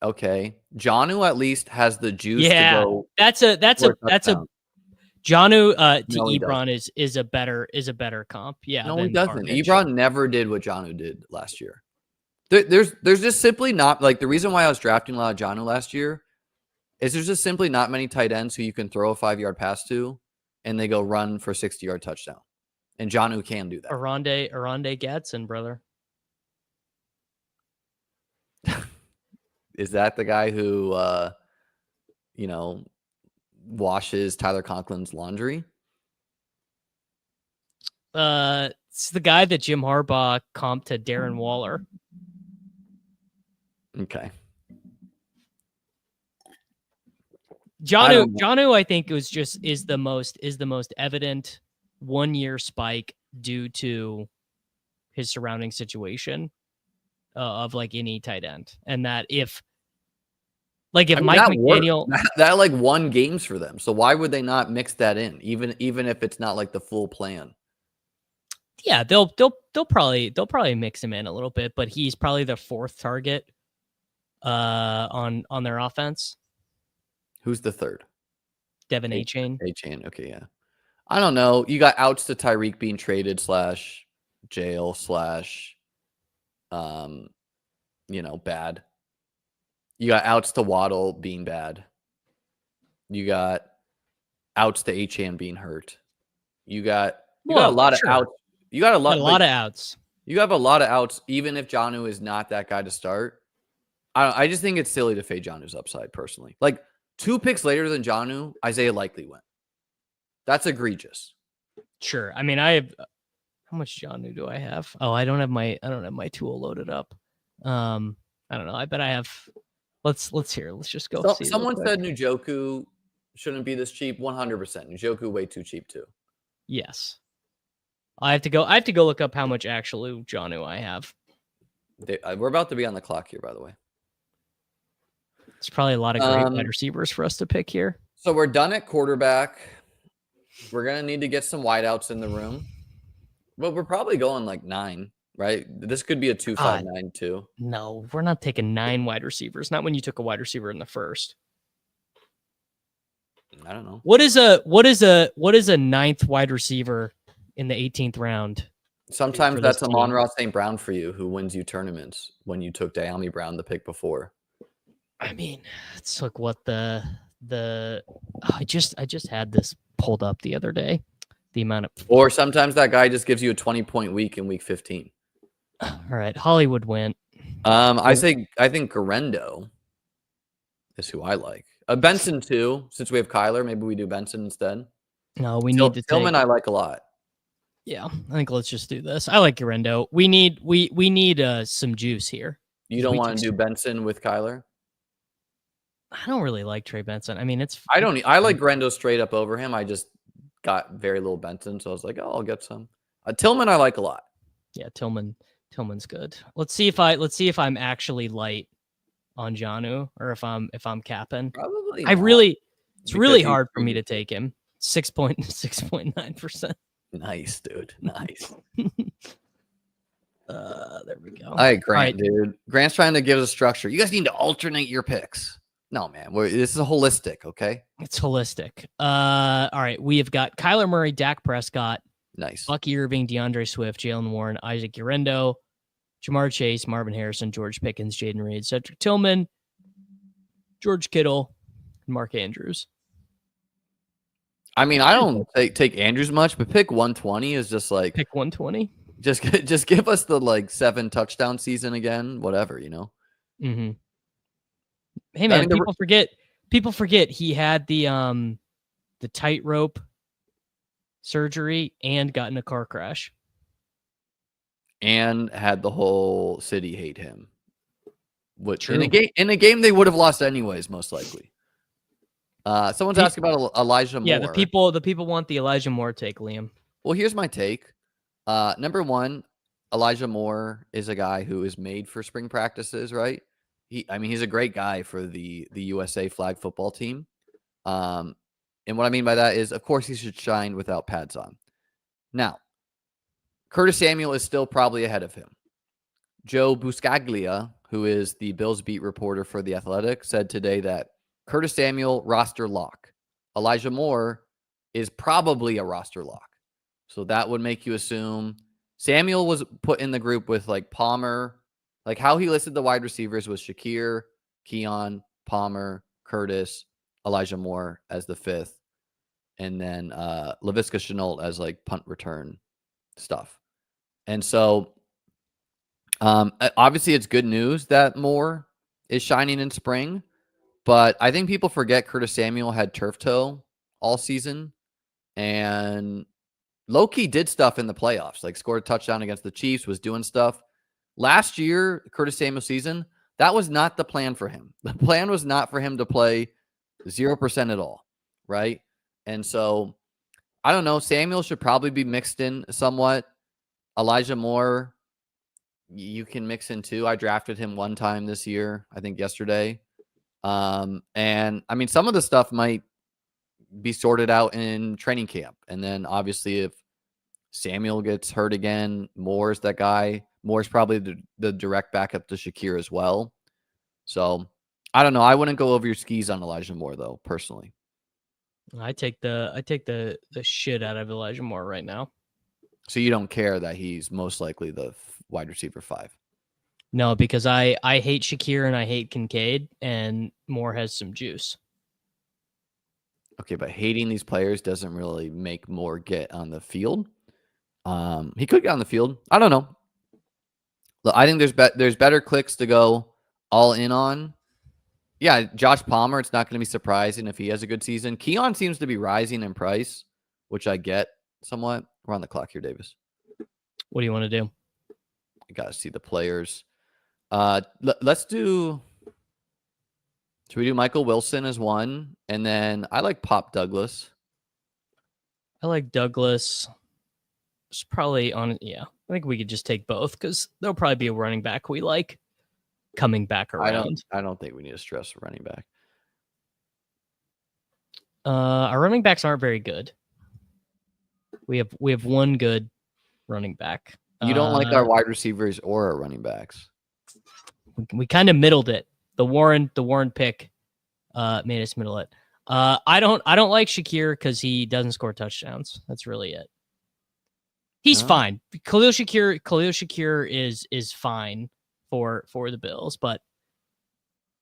okay. Jonnu at least has the juice to go. That's a Jonnu to Ebron is a better comp. Yeah. No, he doesn't. Ebron never did what Jonnu did last year. There's just simply not like the reason why I was drafting a lot of Jonnu last year is there's just simply not many tight ends who you can throw a 5-yard pass to and they go run for a 60-yard touchdown. And Jonnu can do that. Aronde Gadsden, brother. Is that the guy who, washes Tyler Conklin's laundry? It's the guy that Jim Harbaugh comped to Darren Waller. Okay. Jonnu, I think is the most evident 1-year spike due to his surrounding situation of like any tight end, and that if Mike McDaniel that like won games for them, so why would they not mix that in, even if it's not like the full plan? Yeah, they'll probably mix him in a little bit, but he's probably the 4th target on their offense. Who's the 3rd? Devin Achane. Achane, okay, yeah. I don't know. You got outs to Tyreek being traded / jail / bad. You got outs to Waddle being bad. You got outs to Achane being hurt. You got a lot of outs. You got a lot of outs. You have a lot of outs, even if Jonnu is not that guy to start. I just think it's silly to fade Jonnu's upside personally. Like 2 picks later than Jonnu, Isaiah Likely went. That's egregious. Sure. I mean, I have how much Jonnu do I have? Oh, I don't have my tool loaded up. I I don't know. I bet I have. Let's hear. Let's just go. So, see real someone quick. said Njoku shouldn't be this cheap. 100%. Njoku way too cheap too. Yes. I have to go look up how much actual Jonnu I have. We're about to be on the clock here, by the way. It's probably a lot of great wide receivers for us to pick here. So we're done at quarterback. We're gonna need to get some wideouts in the room, but we're probably going like 9, right? This could be a 2-5-9 too. No, we're not taking 9 wide receivers. Not when you took a wide receiver in the first. I don't know. What is a 9th wide receiver in the 18th round? Sometimes that's Amon-Ra St. Brown for you, who wins you tournaments when you took Diami Brown the pick before. I mean, it's like what I just had this pulled up the other day. The amount of Or sometimes that guy just gives you a 20-point week in week 15. All right, Hollywood went. I think Garendo is who I like. Benson too, since we have Kyler, maybe we do Benson instead. No, we need to Tillman. I like a lot. Yeah, I think let's just do this. I like Garendo. We need some juice here. You don't want to do Benson with Kyler? I don't really like Trey Benson. I mean, I like Garendo straight up over him. I just got very little Benson, so I was like, oh, I'll get some. Tillman I like a lot. Yeah, Tillman's good. Let's see if I'm actually light on Jonnu or if I'm capping. Probably. It's really hard for me to take him. 6.9%. Nice, dude. Nice. There we go. All right, Grant, dude. Grant's trying to give us a structure. You guys need to alternate your picks. No, man. This is holistic, okay? It's holistic. All right. We have got Kyler Murray, Dak Prescott, nice, Bucky Irving, DeAndre Swift, Jalen Warren, Isaac Urendo, Jamar Chase, Marvin Harrison, George Pickens, Jaden Reed, Cedric Tillman, George Kittle, and Mark Andrews. I mean, I don't take Andrews much, but pick 120 is just like pick 120. Just give us the like 7 touchdown season again, whatever, you know. Mm-hmm. Hey man, people forget he had the tightrope surgery and got in a car crash. And had the whole city hate him. Which in a game they would have lost anyways, most likely. Someone's asking about Elijah Moore. Yeah, the people want the Elijah Moore take, Liam. Well, here's my take. Number one, Elijah Moore is a guy who is made for spring practices, right? He's a great guy for the USA flag football team. And what I mean by that is, of course, he should shine without pads on. Now, Curtis Samuel is still probably ahead of him. Joe Buscaglia, who is the Bills beat reporter for The Athletic, said today that Curtis Samuel, roster lock. Elijah Moore is probably a roster lock. So that would make you assume Samuel was put in the group with like Palmer. Like how he listed the wide receivers was Shakir, Keon, Palmer, Curtis, Elijah Moore as the 5th. And then Laviska Shenault as like punt return stuff. And so obviously it's good news that Moore is shining in spring. But I think people forget Curtis Samuel had turf toe all season. And Loki did stuff in the playoffs, like scored a touchdown against the Chiefs, was doing stuff. Last year, Curtis Samuel season, that was not the plan for him. The plan was not for him to play 0% at all, right? And so, I don't know. Samuel should probably be mixed in somewhat. Elijah Moore, you can mix in too. I drafted him one time this year, I think yesterday. And I mean, some of the stuff might be sorted out in training camp. And then obviously if Samuel gets hurt again, Moore's that guy. Moore's probably the direct backup to Shakir as well. So I don't know. I wouldn't go over your skis on Elijah Moore though, personally. I take the shit out of Elijah Moore right now. So you don't care that he's most likely the wide receiver 5? No, because I hate Shakir and I hate Kincaid, and Moore has some juice. Okay, but hating these players doesn't really make Moore get on the field. He could get on the field. I don't know. Look, I think there's better clicks to go all in on. Yeah, Josh Palmer, it's not going to be surprising if he has a good season. Keon seems to be rising in price, which I get somewhat. We're on the clock here, Davis. What do you want to do? You got to see the players. Let's do. Should we do Michael Wilson as one? And then I like Pop Douglas. I like Douglas. It's probably on. Yeah, I think we could just take both because there'll probably be a running back we like coming back around. I don't think we need to stress running back. Our running backs aren't very good. We have one good running back. You don't like our wide receivers or our running backs. We kind of middled it. The Warren pick made us middle it. I don't like Shakir because he doesn't score touchdowns. That's really it. He's fine. Khalil Shakir is fine for the Bills, but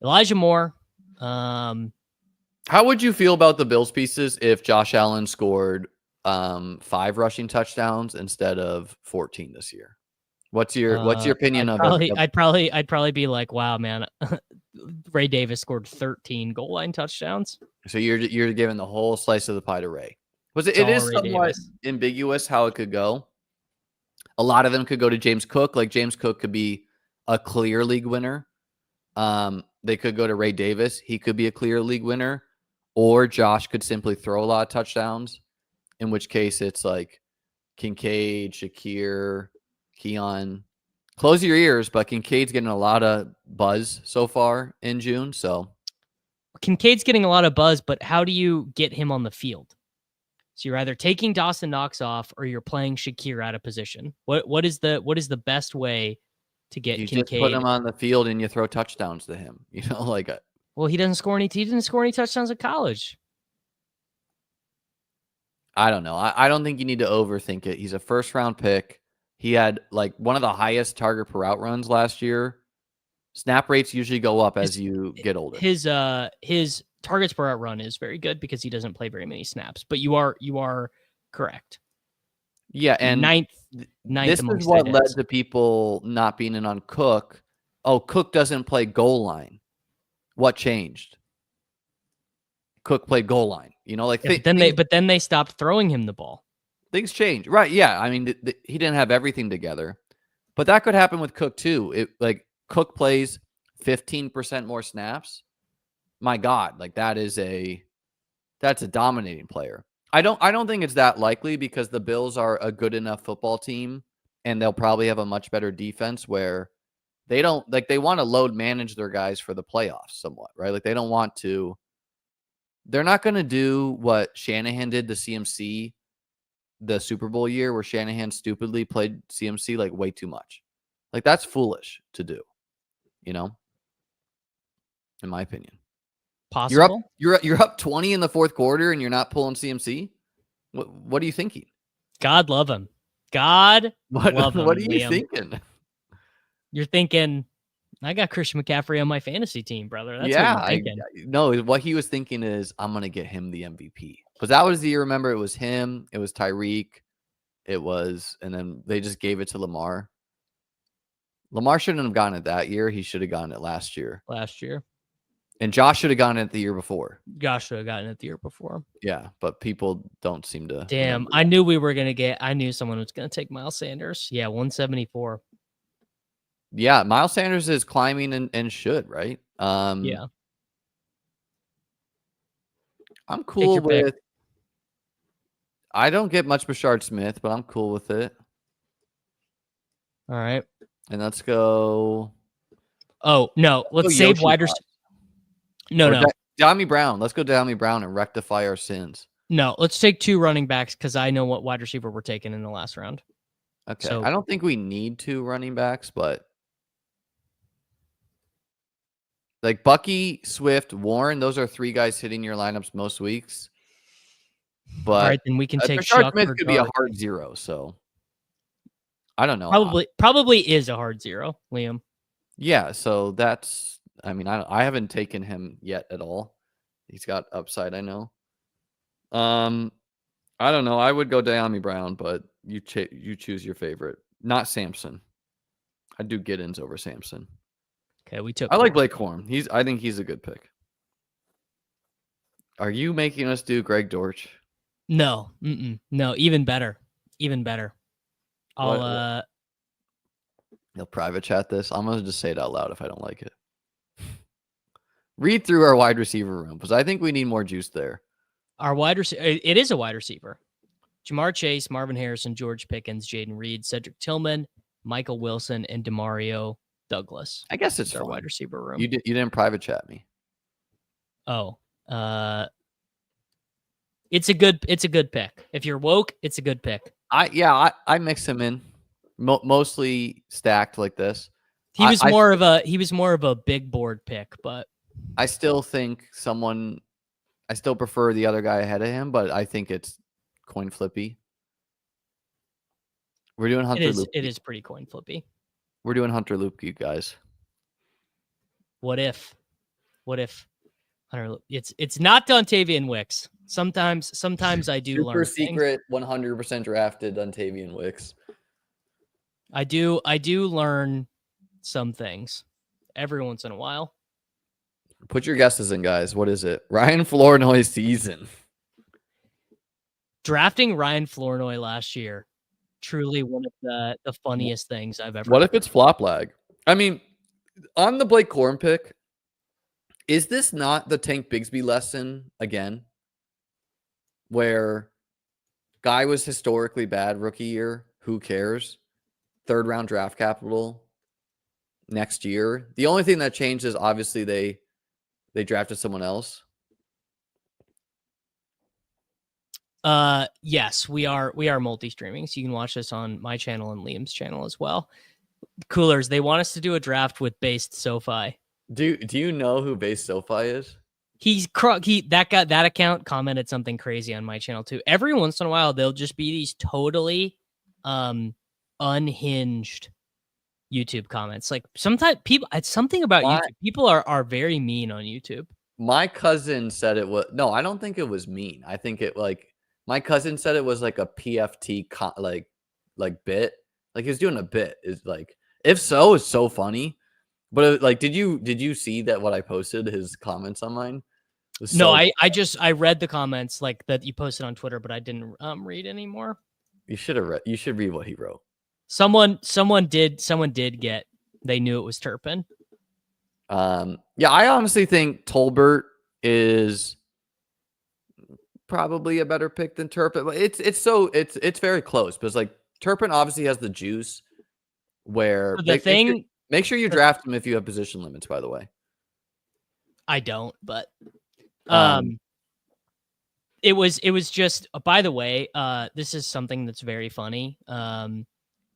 Elijah Moore. How would you feel about the Bills pieces if Josh Allen scored 5 rushing touchdowns instead of 14 this year? What's your opinion I'd probably be like, wow, man, Ray Davis scored 13 goal line touchdowns. So you're giving the whole slice of the pie to Ray. It is somewhat ambiguous how it could go. A lot of them could go to James Cook. Like James Cook could be a clear league winner. They could go to Ray Davis. He could be a clear league winner. Or Josh could simply throw a lot of touchdowns, in which case it's like Kincaid, Shakir, Keon. Close your ears, but Kincaid's getting a lot of buzz so far in June. So Kincaid's getting a lot of buzz, but how do you get him on the field? So you're either taking Dawson Knox off or you're playing Shakir out of position. What is the best way to get Kincaid? Just put him on the field and you throw touchdowns to him. You know, like well, he didn't score any touchdowns at college. I don't know. I don't think you need to overthink it. He's a first-round pick. He had like one of the highest target per route runs last year. Snap rates usually go up as you get older. His targets per route run is very good because he doesn't play very many snaps. But you are correct. Yeah, and ninth this is what led to people not being in on Cook. Oh, Cook doesn't play goal line. What changed? Cook played goal line. You know, like but then they stopped throwing him the ball. Things change, right? Yeah, I mean, he didn't have everything together, but that could happen with Cook too. Cook plays 15% more snaps. My God, like that's a dominating player. I don't think it's that likely because the Bills are a good enough football team and they'll probably have a much better defense where they don't they want to load manage their guys for the playoffs somewhat, right? Like they're not going to do what Shanahan did to CMC the Super Bowl year where Shanahan stupidly played CMC like way too much. Like that's foolish to do, you know, in my opinion. Possible. You're up 20 in the fourth quarter and you're not pulling CMC. What are you thinking? God love him. God love him. What are you thinking? You're thinking, I got Christian McCaffrey on my fantasy team, brother. That's yeah, what you're thinking. No, what he was thinking is I'm gonna get him the MVP. Because that was the year, remember, it was him, it was Tyreek, and then they just gave it to Lamar. Lamar shouldn't have gotten it that year. He should have gotten it last year. And Josh should have gotten it the year before. Josh should have gotten it the year before. Yeah, but people don't seem to. Damn, I knew someone was going to take Miles Sanders. Yeah, 174. Yeah, Miles Sanders is climbing and should, right? Yeah. I'm cool with pick. I don't get much Bashard Smith, but I'm cool with it. All right. And let's go. Oh, no. Let's save wide receiver. No. Dami Brown. Let's go Dami Brown and rectify our sins. No, let's take 2 running backs because I know what wide receiver we're taking in the last round. Okay. So, I don't think we need 2 running backs, but like Bucky, Swift, Warren, those are 3 guys hitting your lineups most weeks. But all right, then we can take Bashard Smith could be a hard 0, so I don't know. Probably is a hard 0, Liam. Yeah, so that's. I mean, I haven't taken him yet at all. He's got upside, I know. I don't know. I would go Dami Brown, but you choose your favorite. Not Sampson. I'd do Giddens over Sampson. Okay, I like Blake Corum. I think he's a good pick. Are you making us do Greg Dortch? No. No, even better. I'll You'll private chat this. I'm gonna just say it out loud if I don't like it. Read through our wide receiver room because I think we need more juice there. Our wide receiver, it is a wide receiver. Jamar Chase, Marvin Harrison, George Pickens, Jaden Reed, Cedric Tillman, Michael Wilson, and Demario Douglas. I guess it's our fine. wide receiver room. You didn't private chat me. Oh, it's a good pick. If you're woke, it's a good pick. I mix him in, mostly stacked like this. He was more of a big board pick, but I still think I still prefer the other guy ahead of him, but I think it's coin flippy. We're doing Hunter Luke. It is pretty coin flippy. We're doing Hunter Luke, you guys. What if Hunter? It's not Dontavian Wicks. Sometimes I do learn. Super secret, 100% drafted Dontavian Wicks. I do learn some things every once in a while. Put your guesses in, guys. What is it? Ryan Flournoy season. Drafting Ryan Flournoy last year, truly one of the funniest things I've ever. What if it's flop lag? I mean, on the Blake Corum pick, is this not the Tank Bigsby lesson again? Where guy was historically bad rookie year. Who cares? 3rd round draft capital next year. The only thing that changed is obviously they drafted someone else. Yes, we are multi-streaming, so you can watch this on my channel and Liam's channel as well. Coolers, they want us to do a draft with Based SoFi. Do you know who Based SoFi is? That account commented something crazy on my channel too. Every once in a while, they'll just be these totally unhinged YouTube comments. Like sometimes people, it's something about YouTube. People are very mean on YouTube. My cousin said it was I don't think it was mean. I think it my cousin said it was like a PFT like bit. Like he was doing a bit. Is like if so, it's so funny. But did you see that what I posted his comments on mine? No, I read the comments like that you posted on Twitter, but I didn't read anymore. You should have read. You should read what he wrote. Someone did get. They knew it was Turpin. Yeah, I honestly think Tolbert is probably a better pick than Turpin. But it's very close because like Turpin obviously has the juice. Where make sure you draft him if you have position limits. By the way, I don't, but it was just. By the way, this is something that's very funny.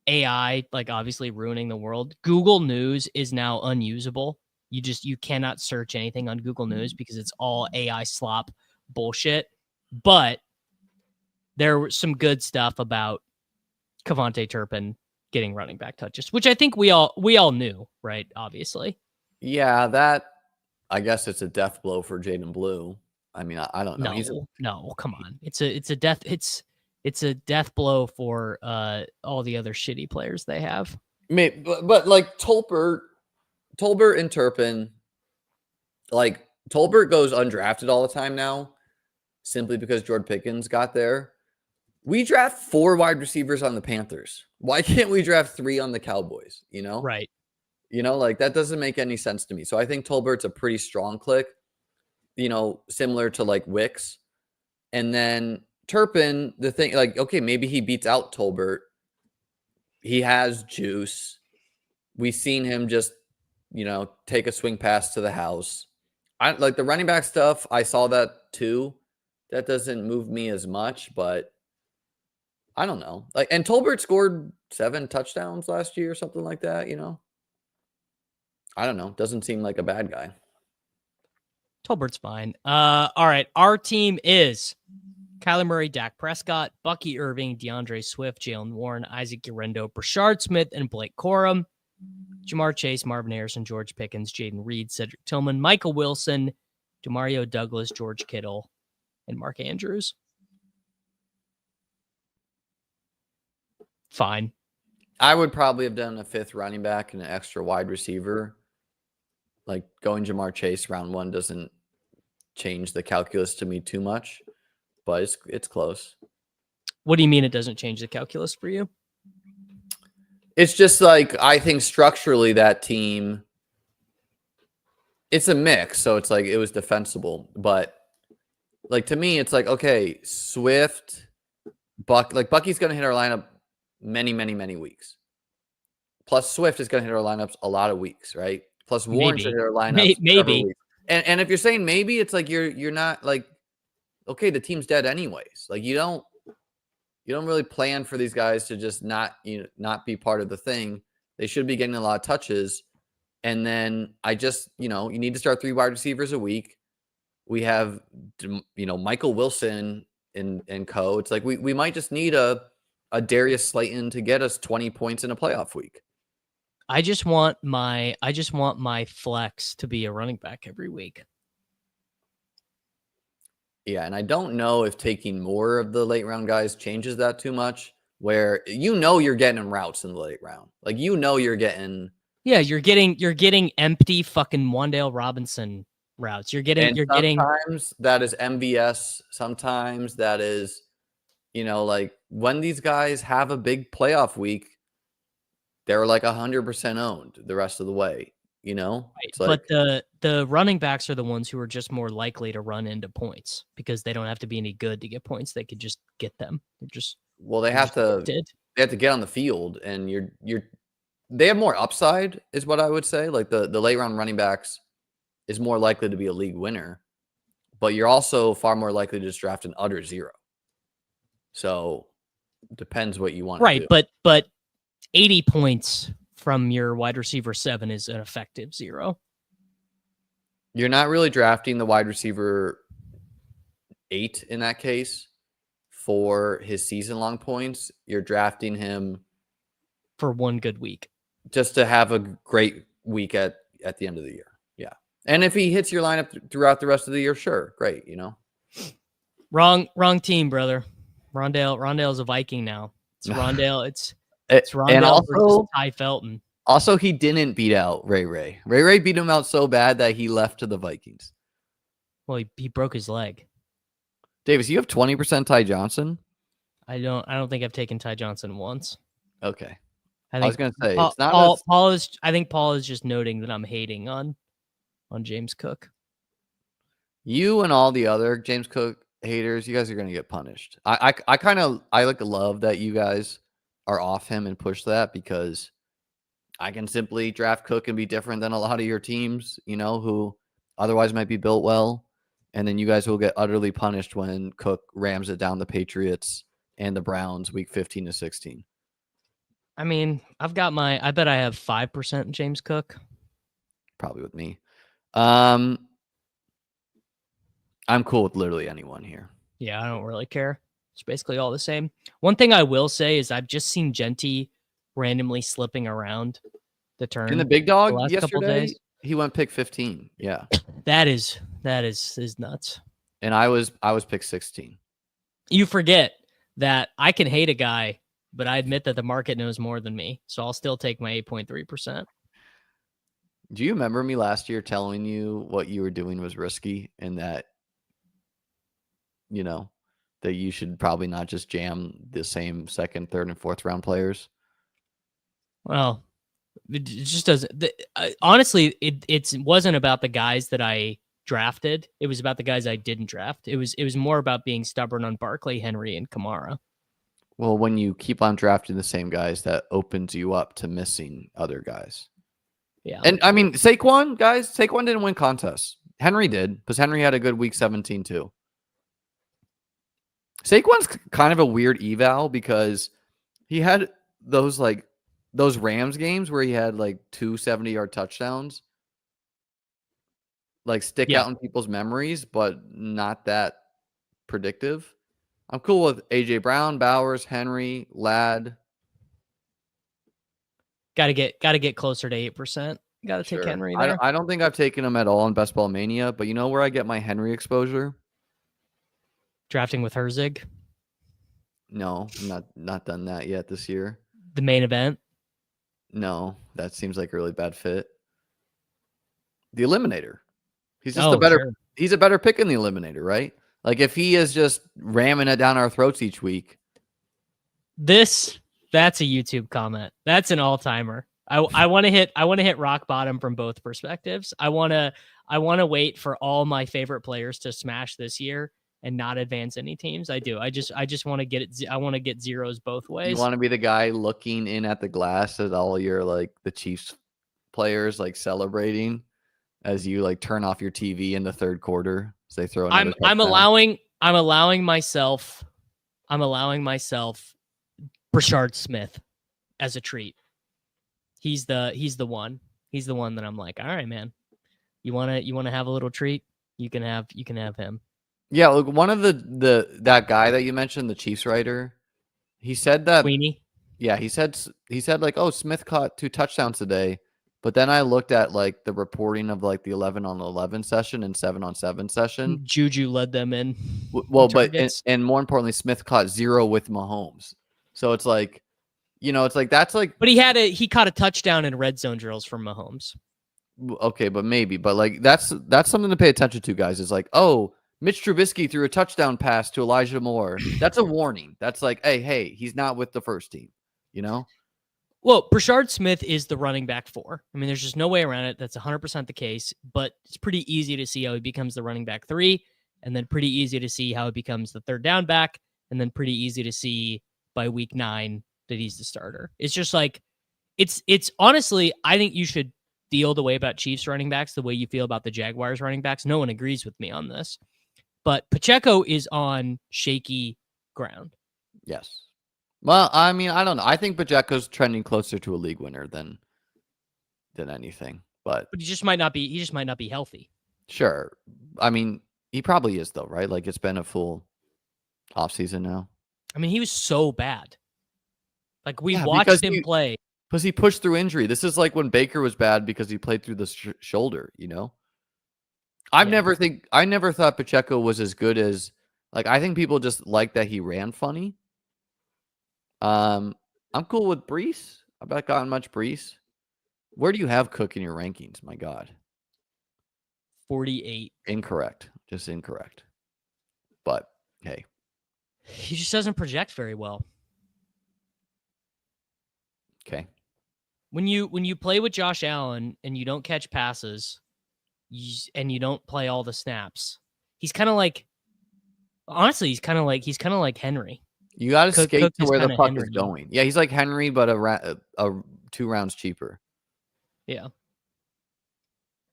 AI, like obviously ruining the world. Google News is now unusable. You cannot search anything on Google News because it's all AI slop bullshit. But there was some good stuff about Kevontae Turpin getting running back touches, which I think we all knew, right? Obviously. Yeah, that I guess it's a death blow for Jaden Blue. I mean, I don't know. No, come on. It's a death blow for all the other shitty players they have. Maybe, but like Tolbert and Turpin, like Tolbert goes undrafted all the time now, simply because George Pickens got there. We draft 4 wide receivers on the Panthers. Why can't we draft 3 on the Cowboys? You know, right? You know, like that doesn't make any sense to me. So I think Tolbert's a pretty strong click. You know, similar to like Wicks, and then Turpin, the thing, like, okay, maybe he beats out Tolbert. He has juice. We've seen him just, you know, take a swing pass to the house. I like the running back stuff. I saw that too. That doesn't move me as much, but I don't know. Like, and Tolbert scored 7 touchdowns last year or something like that, you know? I don't know. Doesn't seem like a bad guy. Tolbert's fine. All right. Our team is Kyler Murray, Dak Prescott, Bucky Irving, DeAndre Swift, Jalen Warren, Isaac Guerrero, Brashard Smith, and Blake Corum. Jamar Chase, Marvin Harrison, George Pickens, Jaden Reed, Cedric Tillman, Michael Wilson, Demario Douglas, George Kittle, and Mark Andrews. Fine. I would probably have done a 5th running back and an extra wide receiver. Like going Jamar Chase round 1 doesn't change the calculus to me too much, but it's close. What do you mean it doesn't change the calculus for you? It's just like I think structurally that team, it's a mix, so it's like it was defensible. But like to me, it's like okay, Swift, Bucky's going to hit our lineup many, many, many weeks. Plus Swift is going to hit our lineups a lot of weeks, right? Plus Warren should hit our lineups maybe. weeks. And if you're saying maybe, it's like you're not like okay, the team's dead anyways. Like you don't really plan for these guys to just not be part of the thing. They should be getting a lot of touches. And then you need to start 3 wide receivers a week. We have, Michael Wilson and co. It's like we might just need a Darius Slayton to get us 20 points in a playoff week. I just want my flex to be a running back every week. Yeah, and I don't know if taking more of the late round guys changes that too much, where you're getting routes in the late round. Like you're getting you're getting empty fucking Wan'Dale Robinson routes. Sometimes that is MVS, sometimes that is like when these guys have a big playoff week, they're like 100% owned the rest of the way. Right. It's like, but the running backs are the ones who are just more likely to run into points because they don't have to be any good to get points. They could just get them. they have to get on the field, and they have more upside is what I would say. Like the late round running backs is more likely to be a league winner, but you're also far more likely to just draft an utter zero. So depends what you want to do. But 80 points from your wide receiver 7 is an effective 0. You're not really drafting the wide receiver 8 in that case for his season-long points. You're drafting him for one good week, just to have a great week at the end of the year. Yeah, and if he hits your lineup throughout the rest of the year, sure, great. Wrong team, brother. Rondale's a Viking now. It's Rondale. It's Rondale and also versus Ty Felton. Also, he didn't beat out Ray. Ray beat him out so bad that he left to the Vikings. Well, he broke his leg. Davis, you have 20% Ty Johnson? I don't think I've taken Ty Johnson once. Okay. I was going to say Paul, it's not Paul is. I think Paul is just noting that I'm hating on James Cook. You and all the other James Cook haters, you guys are going to get punished. I love that you guys are off him and push that, because I can simply draft Cook and be different than a lot of your teams, who otherwise might be built well. And then you guys will get utterly punished when Cook rams it down the Patriots and the Browns week 15 to 16. I mean, I bet I have 5% James Cook. Probably with me. I'm cool with literally anyone here. Yeah, I don't really care. It's basically all the same. One thing I will say is I've just seen Genty randomly slipping around the turn. In the big dog yesterday, he went pick 15. Yeah. That is nuts. And I was pick 16. You forget that I can hate a guy, but I admit that the market knows more than me. So I'll still take my 8.3%. Do you remember me last year telling you what you were doing was risky, and that that you should probably not just jam the same second, third, and fourth round players? Well, it just doesn't. Honestly, it wasn't about the guys that I drafted. It was about the guys I didn't draft. It was more about being stubborn on Barkley, Henry, and Kamara. Well, when you keep on drafting the same guys, that opens you up to missing other guys. Yeah. And I mean, Saquon didn't win contests. Henry did, because Henry had a good week 17 too. Saquon's kind of a weird eval, because he had those Rams games where he had like 2 70-yard touchdowns, stick out in people's memories, but not that predictive. I'm cool with AJ Brown, Bowers, Henry, Ladd. Got to get closer to 8%. Got to take Henry there. I don't think I've taken him at all in Best Ball Mania, but you know where I get my Henry exposure? Drafting with Herzig. No, I'm not done that yet this year. The main event. No, that seems like a really bad fit. The Eliminator. He's just he's a better pick in the Eliminator, right? Like if he is just ramming it down our throats each week. This That's a YouTube comment. That's an all-timer. I want to hit rock bottom from both perspectives. I want to wait for all my favorite players to smash this year and not advance any teams. I do. I just want to get it. I want to get zeros both ways. You want to be the guy looking in at the glass at all your like the Chiefs players like celebrating as you like turn off your TV in the third quarter as they throw another touchdown. I'm allowing myself Brashard Smith as a treat. He's the one. He's the one that I'm like, all right, man. You wanna have a little treat? You can have him. Yeah, look, one of that guy that you mentioned, the Chiefs writer, he said that Queenie. Yeah, he said like, oh, Smith caught 2 touchdowns today. But then I looked at like the reporting of like the 11-on-11 session and 7-on-7 session. Juju led them in. Well, but and more importantly, Smith caught 0 with Mahomes. So it's like, it's like that's like. But he caught a touchdown in red zone drills from Mahomes. Okay, but like that's something to pay attention to, guys. It's like, oh, Mitch Trubisky threw a touchdown pass to Elijah Moore. That's a warning. That's like, hey, he's not with the first team. Well, Brashard Smith is the running back 4. I mean, there's just no way around it. That's 100% the case, but it's pretty easy to see how he becomes the running back 3, and then pretty easy to see how he becomes the third down back, and then pretty easy to see by week 9 that he's the starter. It's just like, it's honestly, I think you should feel the way about Chiefs running backs the way you feel about the Jaguars running backs. No one agrees with me on this, but Pacheco is on shaky ground. Yes. Well, I mean, I don't know. I think Pacheco's trending closer to a league winner than anything, but he just might not be. He just might not be healthy. Sure. I mean, he probably is though, right? Like it's been a full offseason now. I mean, he was so bad. Like we watched him play because he pushed through injury. This is like when Baker was bad because he played through the shoulder. I never thought Pacheco was as good as like. I think people just like that he ran funny. I'm cool with Brees. I've not gotten much Brees. Where do you have Cook in your rankings? My God. 48. Incorrect. Just incorrect. But hey. He just doesn't project very well. Okay. When you play with Josh Allen and you don't catch passes and you don't play all the snaps, he's kind of like, honestly, he's kind of like Henry. You got to skate to where the puck is going. Yeah, he's like Henry, but a 2 rounds cheaper. Yeah.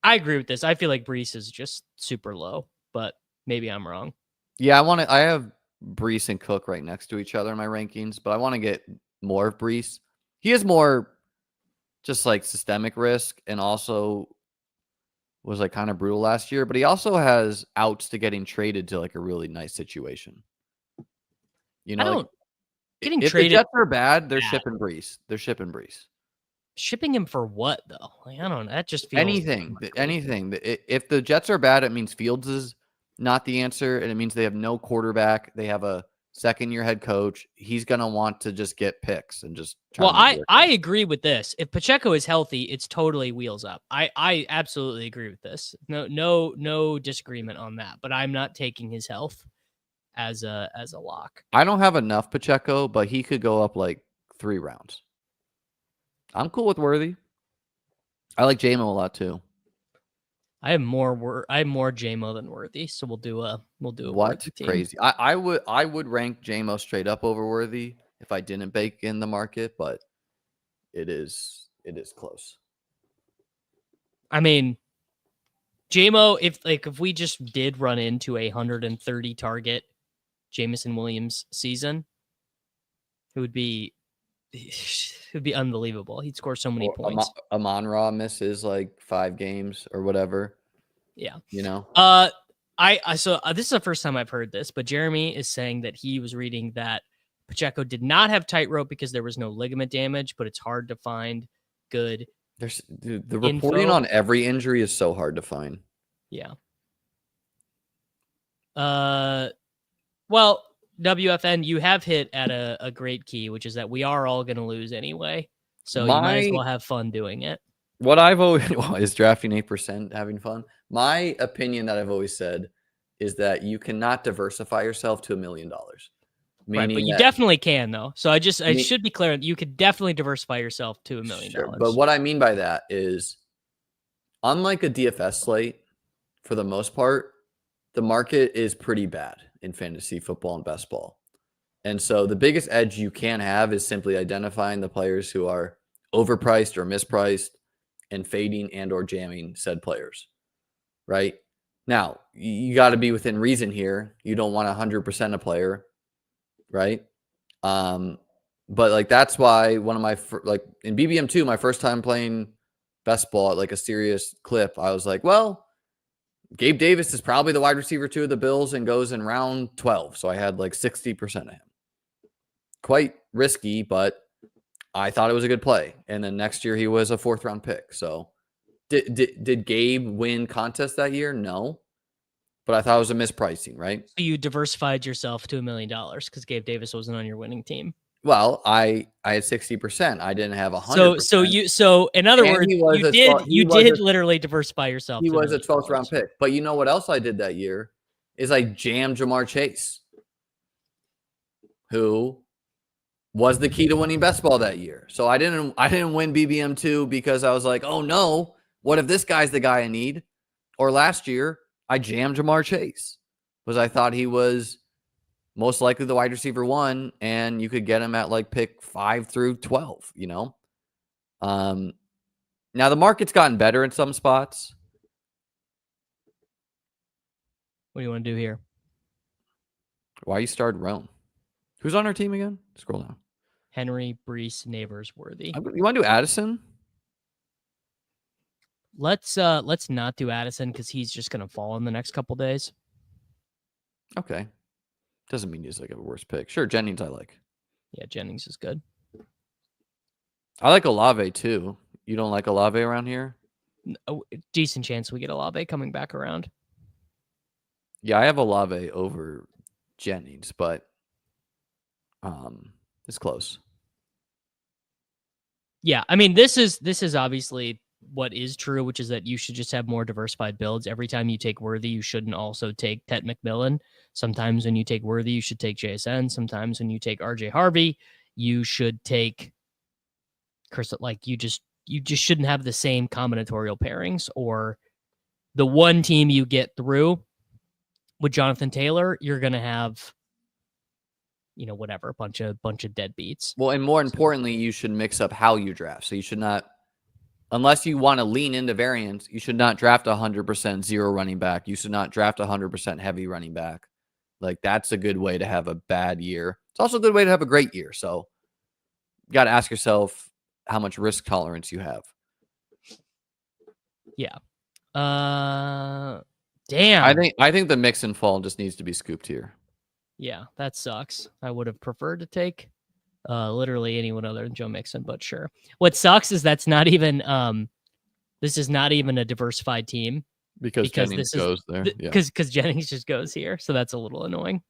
I agree with this. I feel like Brees is just super low, but maybe I'm wrong. Yeah, I have Brees and Cook right next to each other in my rankings, but I want to get more of Brees. He has more just like systemic risk and also was like kind of brutal last year, but he also has outs to getting traded to like a really nice situation. Getting if traded. The Jets are bad, they're shipping Brees. They're shipping Brees. Shipping him for what though? Like, I don't know. That just feels anything. If the Jets are bad, it means Fields is not the answer, and it means they have no quarterback. They have a second-year head coach. He's gonna want to just get picks and just. I agree with this. If Pacheco is healthy, it's totally wheels up. I absolutely agree with this. No disagreement on that. But I'm not taking his health as a lock. I don't have enough Pacheco, but he could go up like 3 rounds. I'm cool with Worthy. I like JMO a lot too. I have more JMO than Worthy, so we'll do a what crazy. I would rank JMO straight up over Worthy if I didn't bake in the market, but it is close. I mean, JMO, if we just did run into a 130 target Jameson Williams season, it would be unbelievable. He'd score so many points. Amon-Ra misses like 5 games or whatever. Yeah. So this is the first time I've heard this, but Jeremy is saying that he was reading that Pacheco did not have tightrope because there was no ligament damage, but it's hard to find good. The reporting on every injury is so hard to find. Yeah. Well, WFN, you have hit at a great key, which is that we are all going to lose anyway. So you might as well have fun doing it. What I've always is drafting 8%, having fun. My opinion that I've always said is that you cannot diversify yourself to $1 million. Right, but meaning you that definitely can though. So I mean- should be clear. You could definitely diversify yourself to $1 million. Sure, but what I mean by that is, unlike a DFS slate, for the most part, the market is pretty bad in fantasy football and best ball. And so the biggest edge you can have is simply identifying the players who are overpriced or mispriced and fading and or jamming said players, right? Now, you got to be within reason here. You don't want 100% a player, right? But like that's why one of my like in BBM2, my first time playing best ball at like a serious clip, I was like, well, Gabe Davis is probably the wide receiver 2 of the Bills and goes in round 12. So I had like 60% of him. Quite risky, but I thought it was a good play. And then next year he was a 4th round pick. So did Gabe win contest that year? No. But I thought it was a mispricing, right? So you diversified yourself to $1 million because Gabe Davis wasn't on your winning team. Well, I had 60%. I didn't have 100%. So in other words, you did literally diversify yourself. He was a 12th round pick. But you know what else I did that year is I jammed Jamar Chase, who was the key to winning best ball that year. So I didn't win BBM2 because I was like, oh no, what if this guy's the guy I need? Or last year, I jammed Jamar Chase because I thought he was most likely the wide receiver 1, and you could get him at like pick 5 through 12, you know? Now the market's gotten better in some spots. What do you want to do here? Why you start Rome? Who's on our team again? Scroll down. Henry, Brees, Neighbors, Worthy. You want to do Addison? Let's not do Addison because he's just gonna fall in the next couple days. Okay. Doesn't mean he's like a worse pick. Sure, Jennings I like. Yeah, Jennings is good. I like Olave too. You don't like Olave around here? Decent chance we get Olave coming back around. Yeah, I have Olave over Jennings, but it's close. Yeah, I mean this is obviously what is true, which is that you should just have more diversified builds. Every time you take Worthy, you shouldn't also take Tet McMillan. Sometimes when you take Worthy, you should take JSN. Sometimes when you take RJ Harvey, you should take Chris. Like you just shouldn't have the same combinatorial pairings, or the one team you get through with Jonathan Taylor, you're gonna have, you know, whatever, a bunch of deadbeats. Well, and more importantly, you should mix up how you draft. So you should not, unless you want to lean into variance, you should not draft 100% zero running back. You should not draft 100% heavy running back. Like that's a good way to have a bad year. It's also a good way to have a great year. So you got to ask yourself how much risk tolerance you have. Yeah. Damn. I think the mix and fall just needs to be scooped here. Yeah, that sucks. I would have preferred to take literally anyone other than Joe Mixon, but sure. What sucks is that's not even this is not even a diversified team because Jennings goes there. Because Jennings just goes here, so that's a little annoying.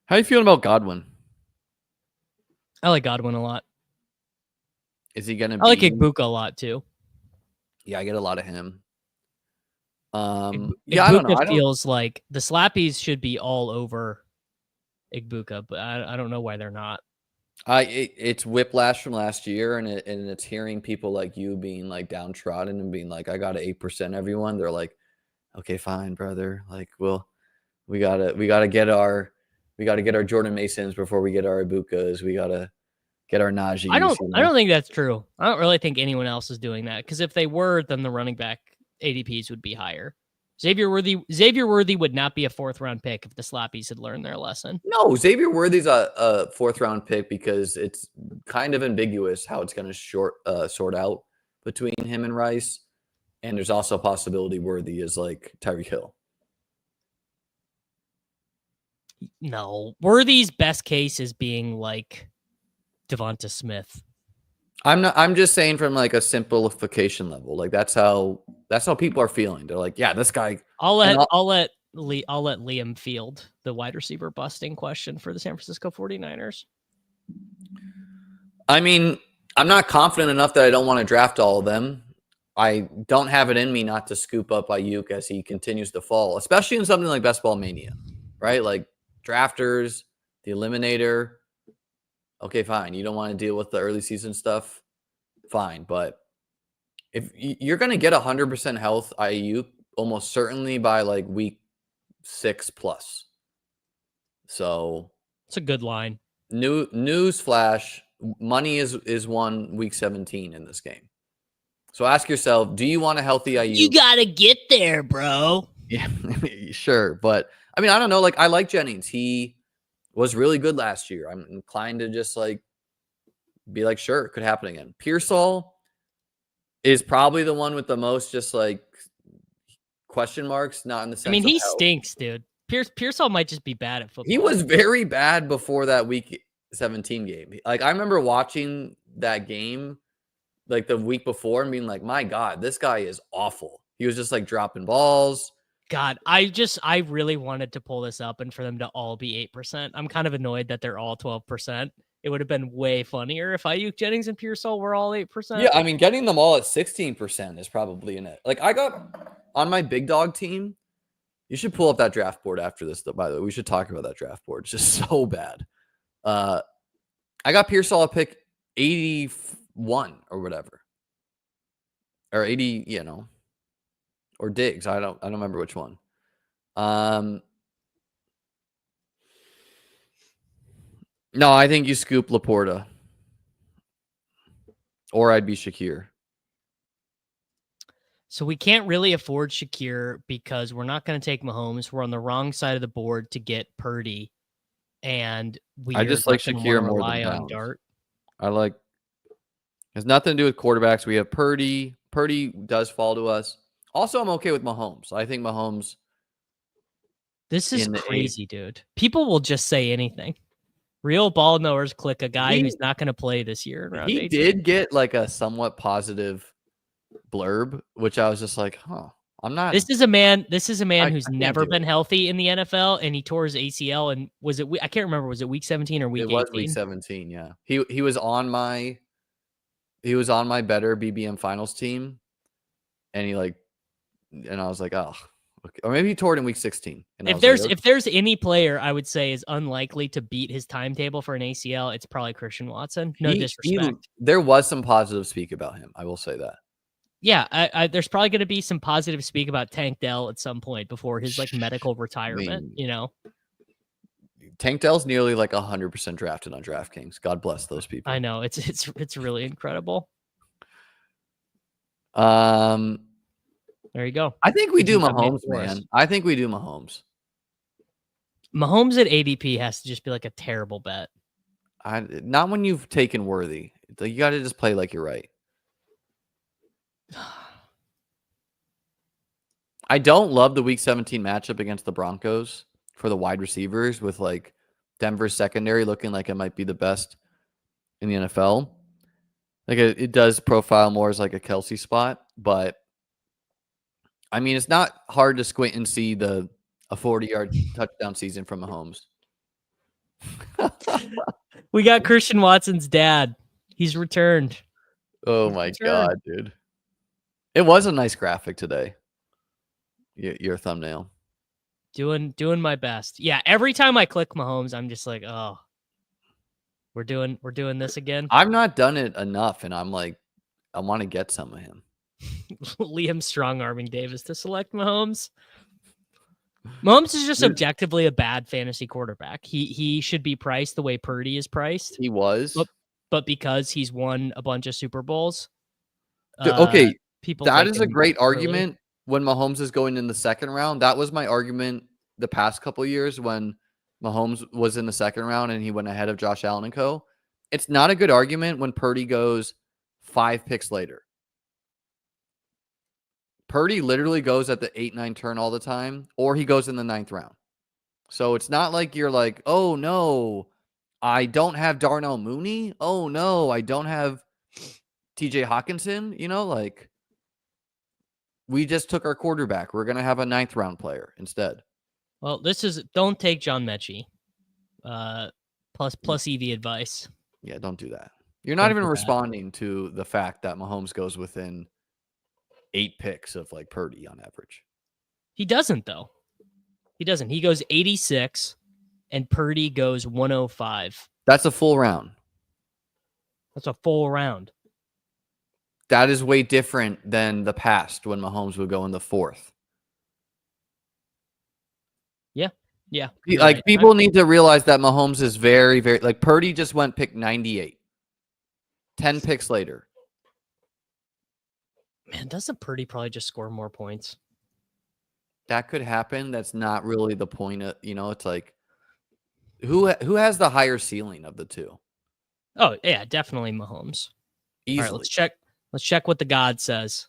How are you feeling about Godwin? I like Godwin a lot. Is he gonna? I like Igbuka a lot too. Yeah, I get a lot of him. Yeah, I don't know. It feels like the slappies should be all over Igbuka, but I don't know why they're not. It's whiplash from last year, and it's hearing people like you being like downtrodden and being like, I got 8% everyone. They're like, okay, fine, brother. Like, well, we gotta get our Jordan Masons before we get our Ibukas. We gotta get our Najee. I don't think that's true. I don't really think anyone else is doing that, because if they were, then the running back ADPs would be higher. Xavier Worthy would not be a 4th round pick if the slappies had learned their lesson. No, Xavier Worthy's a 4th round pick because it's kind of ambiguous how it's going to sort out between him and Rice, and there's also a possibility Worthy is like Tyreek Hill. No, Worthy's best case is being like Devonta Smith. I'm just saying from like a simplification level. Like that's how people are feeling. They're like, yeah, this guy. I'll let Liam field the wide receiver busting question for the San Francisco 49ers. I mean, I'm not confident enough that I don't want to draft all of them. I don't have it in me not to scoop up Ayuk as he continues to fall, especially in something like Best Ball Mania, right? Like drafters, the eliminator. Okay, fine. You don't want to deal with the early season stuff. Fine. But if you're going to get 100% health IU almost certainly by like week 6 plus. So it's a good line. News flash, money is won week 17 in this game. So ask yourself, do you want a healthy IU? You got to get there, bro. Yeah, sure. But I mean, I don't know. Like, I like Jennings. He was really good last year. I'm inclined to just like be like, sure, it could happen again. Pearsall is probably the one with the most just like question marks, not in the sense I mean, of he health. stinks, dude. Pearsall might just be bad at football. He was very bad before that week 17 game. Like, I remember watching that game like the week before and being like, my God, this guy is awful. He was just like dropping balls. God, I really wanted to pull this up and for them to all be 8%. I'm kind of annoyed that they're all 12%. It would have been way funnier if Ayuk, Jennings, and Pearsall were all 8%. Yeah, I mean, getting them all at 16% is probably in it. Like, I got on my big dog team. You should pull up that draft board after this, though, by the way. We should talk about that draft board. It's just so bad. I got Pearsall at pick 81 or whatever. Or 80, you know. Or Diggs. I don't remember which one. No, I think you scoop Laporta. Or I'd be Shakir. So we can't really afford Shakir because we're not going to take Mahomes. We're on the wrong side of the board to get Purdy. And I just like Shakir more than Downs. Dart. I like, has nothing to do with quarterbacks. We have Purdy. Purdy does fall to us. Also, I'm okay with Mahomes. I think Mahomes. This is crazy, dude. People will just say anything. Real ball knowers click a guy who's not going to play this year. He 18. Did get like a somewhat positive blurb, which I was just like, huh. I'm not. This is a man who's never been healthy in the NFL, and he tore his ACL. And was it? I can't remember. Was it week 17 or week 18? It was week 17. Yeah, he was on my better BBM finals team, and I was like, oh, okay. Or maybe he tore it in week 16. And if there's any player I would say is unlikely to beat his timetable for an ACL, it's probably Christian Watson. No disrespect. There was some positive speak about him. I will say that. Yeah, there's probably going to be some positive speak about Tank Dell at some point before his like medical retirement. You know, Tank Dell's nearly like 100% drafted on DraftKings. God bless those people. I know it's really incredible. There you go. I think we do Mahomes, man. I think we do Mahomes. Mahomes at ADP has to just be like a terrible bet. Not when you've taken Worthy. You got to just play like you're right. I don't love the week 17 matchup against the Broncos for the wide receivers with like Denver's secondary looking like it might be the best in the NFL. Like it does profile more as like a Kelsey spot, but I mean, it's not hard to squint and see a 40-yard touchdown season from Mahomes. We got Christian Watson's dad. He's returned. Oh my God, dude. It was a nice graphic today. Your thumbnail. Doing my best. Yeah, every time I click Mahomes, I'm just like, oh, we're doing this again. I've not done it enough, and I'm like, I want to get some of him. Liam strong-arming Davis to select Mahomes. Mahomes is just objectively a bad fantasy quarterback. He should be priced the way Purdy is priced. He was. But because he's won a bunch of Super Bowls. Okay, people that is a great argument when Mahomes is going in the second round. That was my argument the past couple of years when Mahomes was in the second round and he went ahead of Josh Allen and co. It's not a good argument when Purdy goes 5 picks later. Purdy literally goes at the 8-9 turn all the time, or he goes in the 9th round. So it's not like you're like, oh no, I don't have Darnell Mooney. Oh no, I don't have TJ Hawkinson. You know, like we just took our quarterback. We're going to have a 9th round player instead. Well, don't take John Mechie. Plus EV advice. Yeah, don't do that. You're not even responding to the fact that Mahomes goes within 8 picks of like Purdy on average. He doesn't though. He doesn't. He goes 86 and Purdy goes 105. That's a full round. That's a full round. That is way different than the past when Mahomes would go in the 4th. Yeah. Like right. people need to realize that Mahomes is very, very like Purdy just went pick 98. 10 picks later. Man, doesn't Purdy probably just score more points? That could happen. That's not really the point of, it's like who has the higher ceiling of the two? Oh, yeah, definitely Mahomes. Easily. All right, let's check what the God says.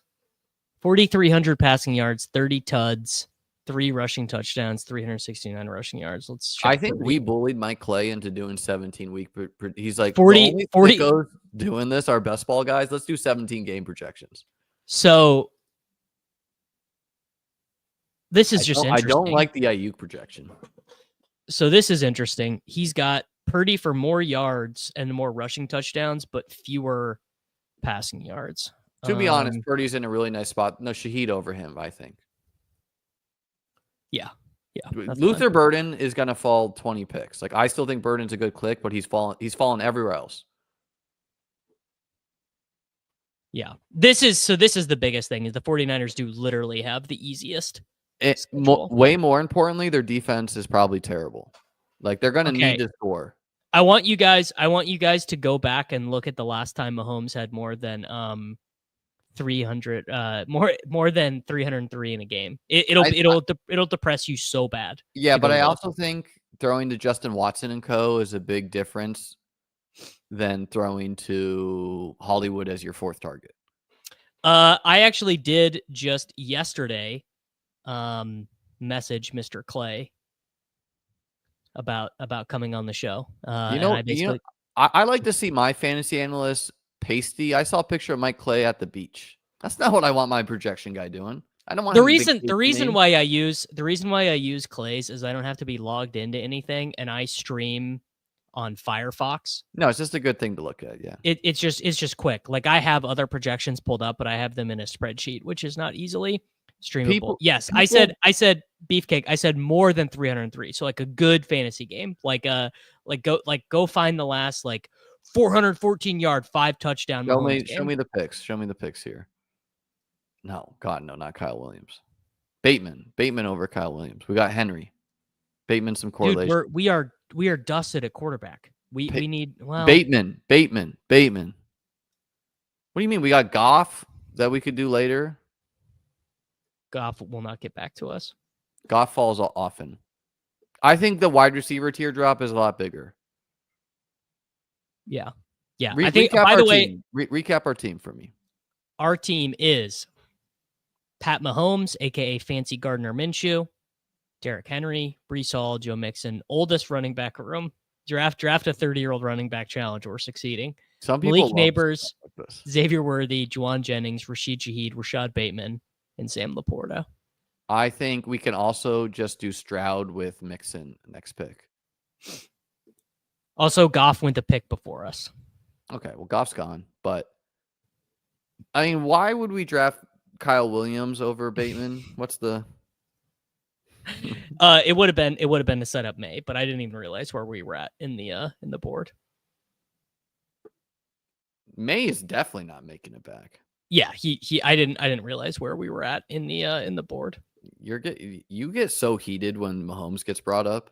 4,300 passing yards, 30 tuds, 3 rushing touchdowns, 369 rushing yards. Let's check. I think we bullied Mike Clay into doing 17-week. He's like 40 goes doing this. Our best ball guys. Let's do 17 game projections. So this is just interesting. I don't like the Ayuk projection. So this is interesting. He's got Purdy for more yards and more rushing touchdowns, but fewer passing yards. To be honest, Purdy's in a really nice spot. No, Shaheed over him, I think. Yeah. Luther Burden is going to fall 20 picks. Like I still think Burden's a good click, but he's fallen everywhere else. Yeah. This is the biggest thing is the 49ers do literally have the easiest. Way more importantly, their defense is probably terrible. Like they're going to need to score. I want you guys to go back and look at the last time Mahomes had more than 300 more than 303 in a game. It'll depress you so bad. Yeah, but I also think throwing to Justin Watson and co is a big difference than throwing to Hollywood as your 4th target. I actually did just yesterday message Mr. Clay about coming on the show. I like to see my fantasy analyst pasty. I saw a picture of Mike Clay at the beach. That's not what I want my projection guy doing. I don't want the reason why I use Clay's is I don't have to be logged into anything and I stream on Firefox. No, it's just a good thing to look at. Yeah. It's just quick. Like I have other projections pulled up, but I have them in a spreadsheet, which is not easily streamable. I said Beefcake. I said more than 303. So like a good fantasy game, go find the last 414 yard, 5 touchdown. Show me the picks. Show me the picks here. No, God, no, not Kyle Williams. Bateman over Kyle Williams. We got Henry. Bateman, some correlation. Dude, we are dusted at quarterback. We need Bateman. What do you mean? We got Goff that we could do later. Goff will not get back to us. Goff falls often. I think the wide receiver teardrop is a lot bigger. Yeah. I think. By the way, recap our team for me. Our team is Pat Mahomes, aka Fancy Gardner Minshew, Derrick Henry, Breece Hall, Joe Mixon, oldest running back room. Draft a 30-year-old running back challenge. We're succeeding. Some people Malik Neighbors, like Xavier Worthy, Juwan Jennings, Rashid Shaheed, Rashad Bateman, and Sam Laporta. I think we can also just do Stroud with Mixon next pick. Also, Goff went the pick before us. Okay, well, Goff's gone, but I mean, why would we draft Kyle Williams over Bateman? What's the? It would have been to set up May, but I didn't even realize where we were at in the board. May is definitely not making it back. Yeah, I didn't realize where we were at in the board. You get so heated when Mahomes gets brought up.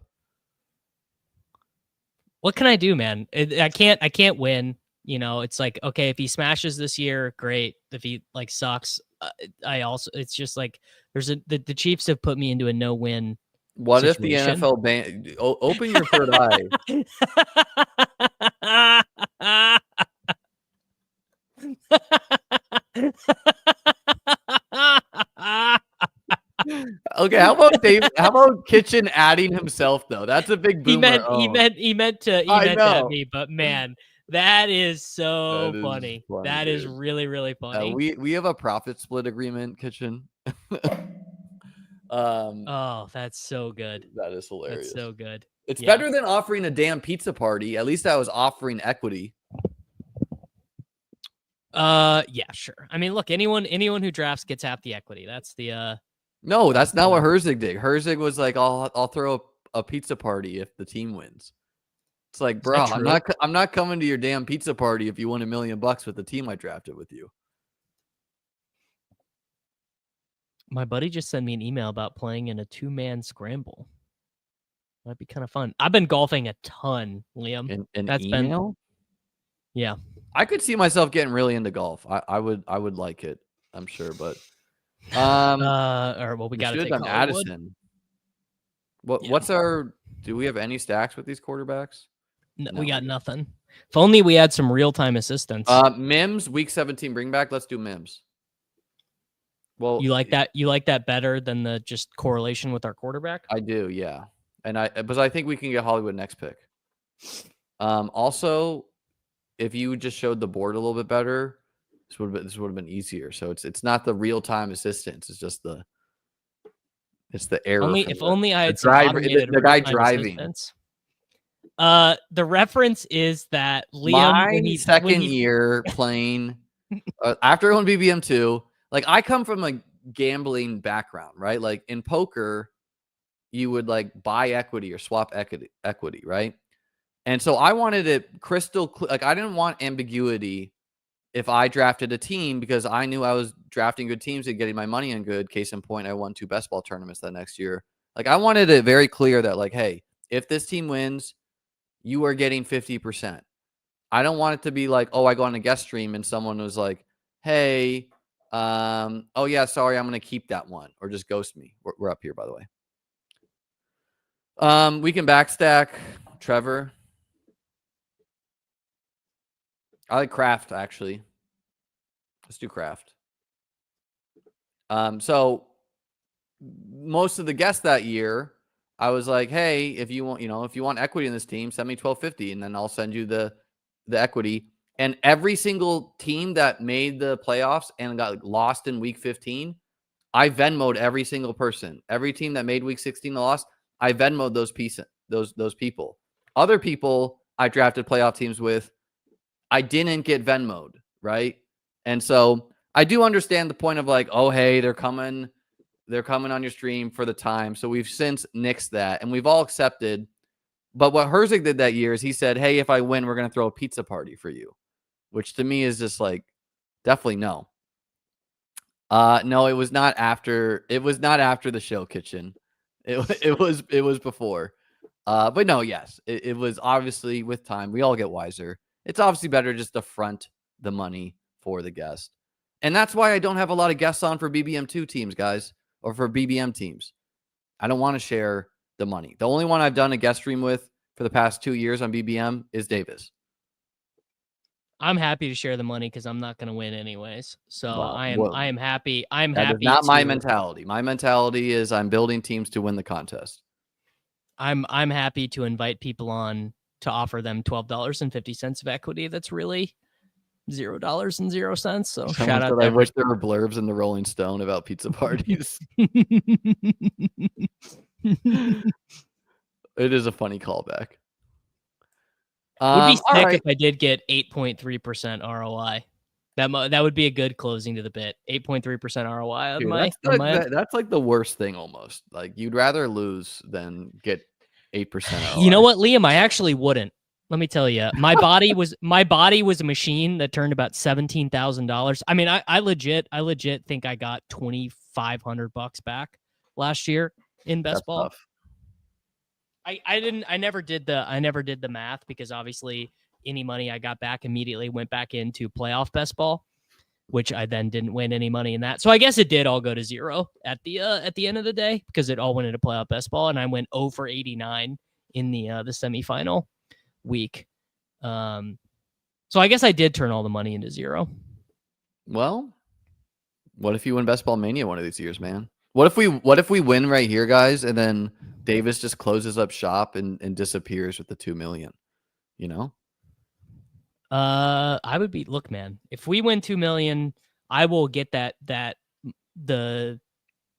What can I do, man? I can't win. You know, it's like, okay, if he smashes this year, great. If he sucks, it's just like the Chiefs have put me into a no-win. What situation. If the NFL ban? Open your third eye. Okay, how about Dave? How about Kitchen adding himself though? That's a big boomer. He meant to add me, but man, that is so funny. That is really, really funny. We have a profit split agreement, Kitchen. Oh, that's so good. That is hilarious. That's so good. It's better than offering a damn pizza party. At least I was offering equity. Yeah, sure. I mean, look, anyone who drafts gets half the equity. That's the No, that's not what Herzig did. Herzig was like, I'll throw a pizza party if the team wins. It's like, Is bro, that true? I'm not coming to your damn pizza party if you won $1 million with the team I drafted with you. My buddy just sent me an email about playing in a 2-man scramble. Might be kind of fun. I've been golfing a ton, Liam. An That's email? yeah. I could see myself getting really into golf. I would like it, I'm sure, but Or well, we we got to should have take done Hollywood. Addison. Yeah. What's our? Do we have any stacks with these quarterbacks? No, No, we got we- nothing. If only we had some real-time assistance. Mims week 17 bring back. Let's do Mims. Well, You like that? You like that better than the just correlation with our quarterback? I do, yeah. And but I think we can get Hollywood next pick. Also, if you just showed the board a little bit better, this would have been easier. So it's not the real time assistance. It's just the error. If only I had some driver, automated the guy real-time driving. assistance. The reference is that Liam, My second year playing after I won BBM2, like I come from a gambling background, right? Like in poker, you would like buy equity or swap equity, right? And so I wanted it crystal clear. Like I didn't want ambiguity if I drafted a team because I knew I was drafting good teams and getting my money in good. Case in point, I won 2 best ball tournaments that next year. Like I wanted it very clear that like, hey, if this team wins, you are getting 50%. I don't want it to be like, oh, I go on a guest stream and someone was like, hey, oh yeah, sorry, I'm going to keep that one or just ghost me. We're up here, by the way. We can backstack Trevor. I like Kraft, actually. Let's do Kraft. So most of the guests that year, I was like, hey, if you want equity in this team, send me $12.50 and then I'll send you the equity. And every single team that made the playoffs and got lost in week 15, I Venmo'd every single person. Every team that made week 16 lost, I Venmo'd those people. Other people I drafted playoff teams with, I didn't get Venmo'd, right? And so I do understand the point of like, oh, hey, they're coming on your stream for the time. So we've since nixed that and we've all accepted. But what Herzig did that year is he said, hey, if I win, we're going to throw a pizza party for you, which to me is just like, definitely no. No, it was not after the show kitchen. It was before. But no, yes, it was obviously with time. We all get wiser. It's obviously better just to front the money for the guest. And that's why I don't have a lot of guests on for BBM2 teams, guys, or for BBM teams. I don't want to share the money. The only one I've done a guest stream with for the past 2 years on BBM is Davis. I'm happy to share the money because I'm not going to win anyways. So Wow. I am happy. That is not my mentality. My mentality is I'm building teams to win the contest. I'm happy to invite people on to offer them $12.50 of equity. That's really $0.00. So shout out to I wish there were blurbs in the Rolling Stone about pizza parties. It is a funny callback. Would be sick if I did get 8.3% ROI. That would be a good closing to the bit. 8.3% ROI on that's like the worst thing almost. Like you'd rather lose than get 8% ROI. You know what, Liam? I actually wouldn't. Let me tell you, my body was a machine that turned about $17,000. I mean, I legit think I got $2,500 back last year in best ball. Tough. I never did the math because obviously any money I got back immediately went back into playoff best ball, which I then didn't win any money in that. So I guess it did all go to zero at the end of the day because it all went into playoff best ball and I went over 89 in the semifinal week. So I guess I did turn all the money into zero. Well, what if you win Best Ball Mania one of these years, man? What if we win right here, guys, and then Davis just closes up shop and disappears with the 2 million? You know? I would be look, man. If we win 2 million, I will get the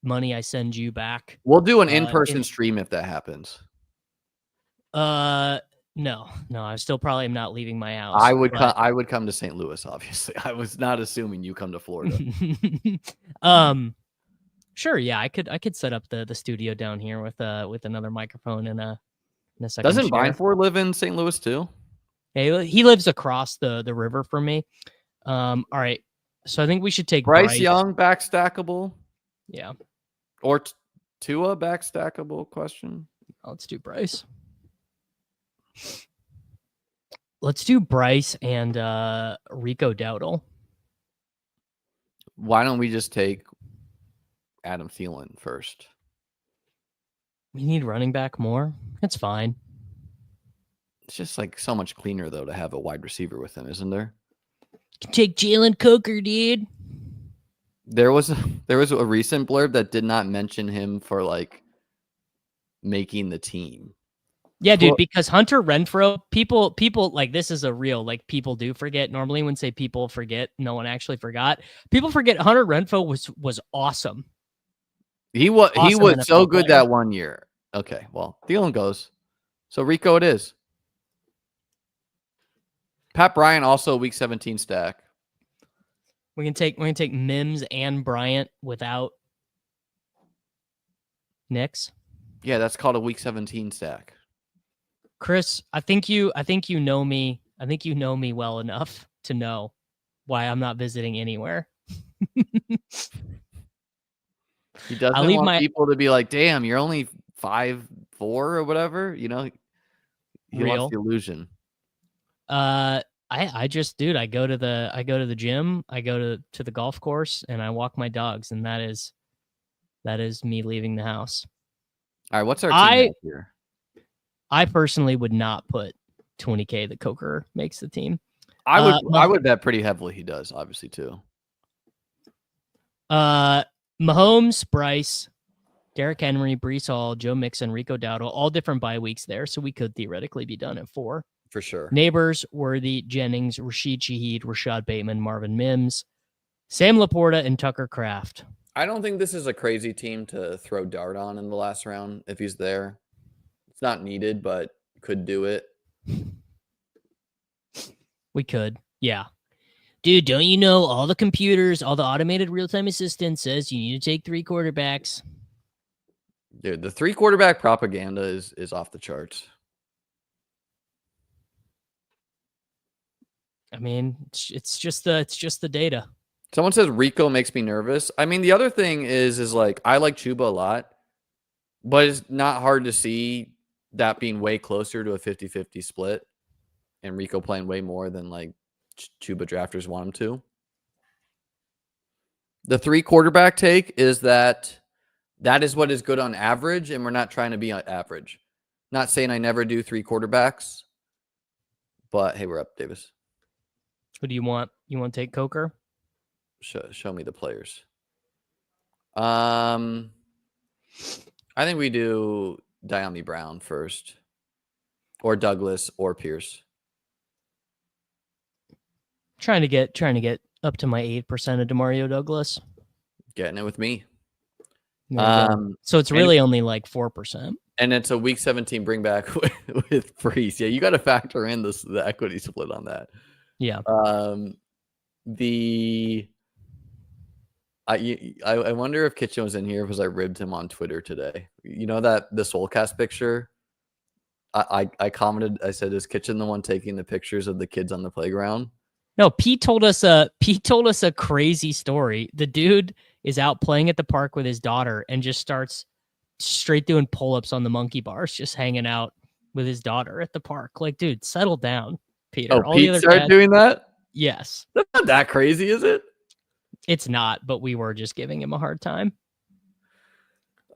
money I send you back. We'll do an in-person stream if that happens. No, I still probably am not leaving my house. I would come to St. Louis, obviously. I was not assuming you come to Florida. Sure, yeah, I could set up the studio down here with another microphone and a second Doesn't chair. Vinefor live in St. Louis too? Hey, he lives across the river from me. All right, so I think we should take Bryce Young backstackable Yeah, or Tua backstackable? Question. let's do Bryce. Let's do Bryce and Rico Dowdle. Why don't we just take Adam Thielen first? We need running back more. That's fine. It's just like so much cleaner though to have a wide receiver with him, isn't there? Take Jalen Coker, dude. There was a recent blurb that did not mention him for like making the team. Yeah, dude, because Hunter Renfrow, people like this is a real, like people do forget. Normally when say people forget, no one actually forgot. People forget Hunter Renfrow was awesome. He was NFL so good player. that one year. Okay, well, Thielen goes. So Rico it is. Pat Bryant also week 17 stack. We're gonna take Mims and Bryant without Knicks. Yeah, that's called a week 17 stack. Chris, I think you know me. I think you know me well enough to know why I'm not visiting anywhere. He doesn't want people to be like, "Damn, you're only 5'4" or whatever." You know, he wants the illusion. I just, dude, I go to the gym, I go to the golf course, and I walk my dogs, and that is me leaving the house. All right, what's our team here? I personally would not put 20K that Coker makes the team. I would bet pretty heavily he does, obviously too. Mahomes, Bryce, Derrick Henry, Breece Hall, Joe Mixon, Rico Dowdle, all different bye weeks there, so we could theoretically be done at 4. For sure. Neighbors, Worthy, Jennings, Rashid Shaheed, Rashad Bateman, Marvin Mims, Sam Laporta, and Tucker Kraft. I don't think this is a crazy team to throw Dart on in the last round if he's there. It's not needed, but could do it. We could. Yeah. Dude, don't you know all the computers, all the automated real-time assistance says you need to take 3 quarterbacks? Dude, the 3 quarterback propaganda is off the charts. I mean, it's just the data. Someone says Rico makes me nervous. I mean, the other thing is like I like Chuba a lot, but it's not hard to see that being way closer to a 50-50 split and Rico playing way more than like Chuba drafters want him to. The 3 quarterback take is that is what is good on average, and we're not trying to be on average. Not saying I never do 3 quarterbacks, but hey, we're up, Davis. What do you want? You want to take Coker? Show me the players. I think we do Diami Brown first, or Douglas, or Pierce. Trying to get up to my 8% of DeMario Douglas. Getting it with me. So it's really only like 4%. And it's a week 17 bring back with Freeze. Yeah, you got to factor in the equity split on that. Yeah. I wonder if Kitchen was in here because I ribbed him on Twitter today. You know that the Soulcast picture? I commented, I said, is Kitchen the one taking the pictures of the kids on the playground? No, Pete told us a crazy story. The dude is out playing at the park with his daughter and just starts straight doing pull-ups on the monkey bars, just hanging out with his daughter at the park. Like, dude, settle down, Peter. Oh, Pete started doing that? Yes. That's not that crazy, is it? It's not, but we were just giving him a hard time.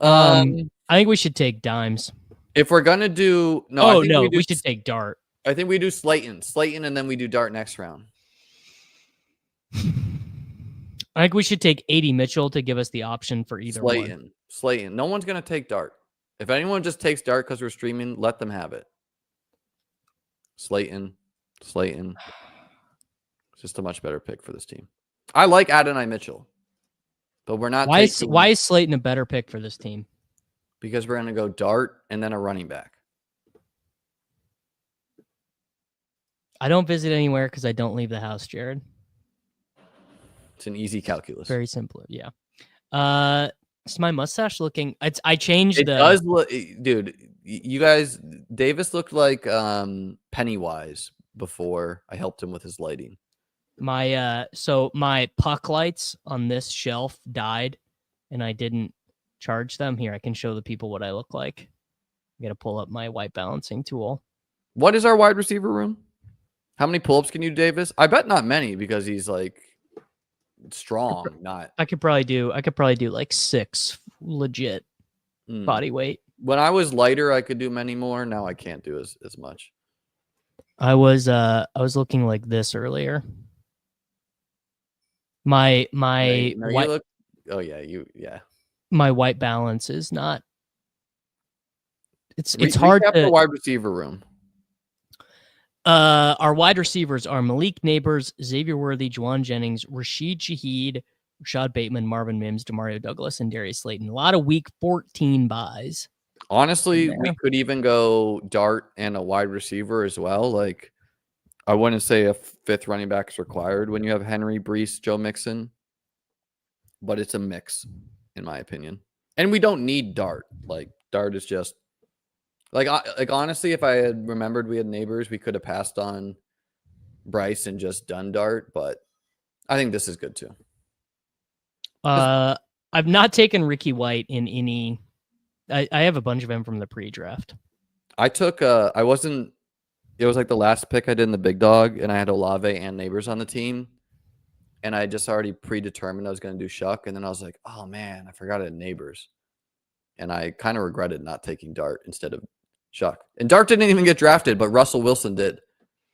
I think we should take Dimes. If we're gonna do we should take Dart. I think we do Slayton, and then we do Dart next round. I think we should take 80 Mitchell to give us the option for either one. Slayton. No one's gonna take Dart. If anyone just takes Dart because we're streaming, let them have it. Slayton. It's just a much better pick for this team. I like Adonai Mitchell, but we're not. Why is Slayton a better pick for this team? Because we're going to go Dart and then a running back. I don't visit anywhere because I don't leave the house, Jared. It's an easy calculus. Very simple, yeah. Is my mustache looking? I changed It the. does look, dude. You guys, Davis looked like Pennywise before I helped him with his lighting. So my puck lights on this shelf died, and I didn't charge them. Here, I can show the people what I look like. I gotta pull up my white balancing tool. What is our wide receiver room? How many pull-ups can you do, Davis? I bet not many because he's like strong. Not. I could probably do like 6 legit body weight. When I was lighter, I could do many more. Now I can't do as much. I was looking like this earlier. My No, white, you look. Oh yeah. my white balance is not. It's hard Recap to. the wide receiver room. Our wide receivers are Malik Neighbors, Xavier Worthy, Juwan Jennings, Rashid Shaheed, Rashad Bateman, Marvin Mims, Demario Douglas, and Darius Slayton. A lot of week 14 buys. Honestly, we could even go Dart and a wide receiver as well. Like, I wouldn't say a 5th running back is required when you have Henry, Brees, Joe Mixon, but it's a mix, in my opinion. And we don't need Dart. Like, Dart is just like honestly, if I had remembered we had Neighbors, we could have passed on Bryce and just done Dart. But I think this is good too. I've not taken Ricky White in any. I have a bunch of him from the pre-draft. I took I wasn't. It was like the last pick I did in the big dog, and I had Olave and Neighbors on the team, and I just already predetermined I was going to do Shuck, and then I was like, oh man, I forgot I had Neighbors, and I kind of regretted not taking Dart instead of Shuck. And Dart didn't even get drafted, but Russell Wilson did,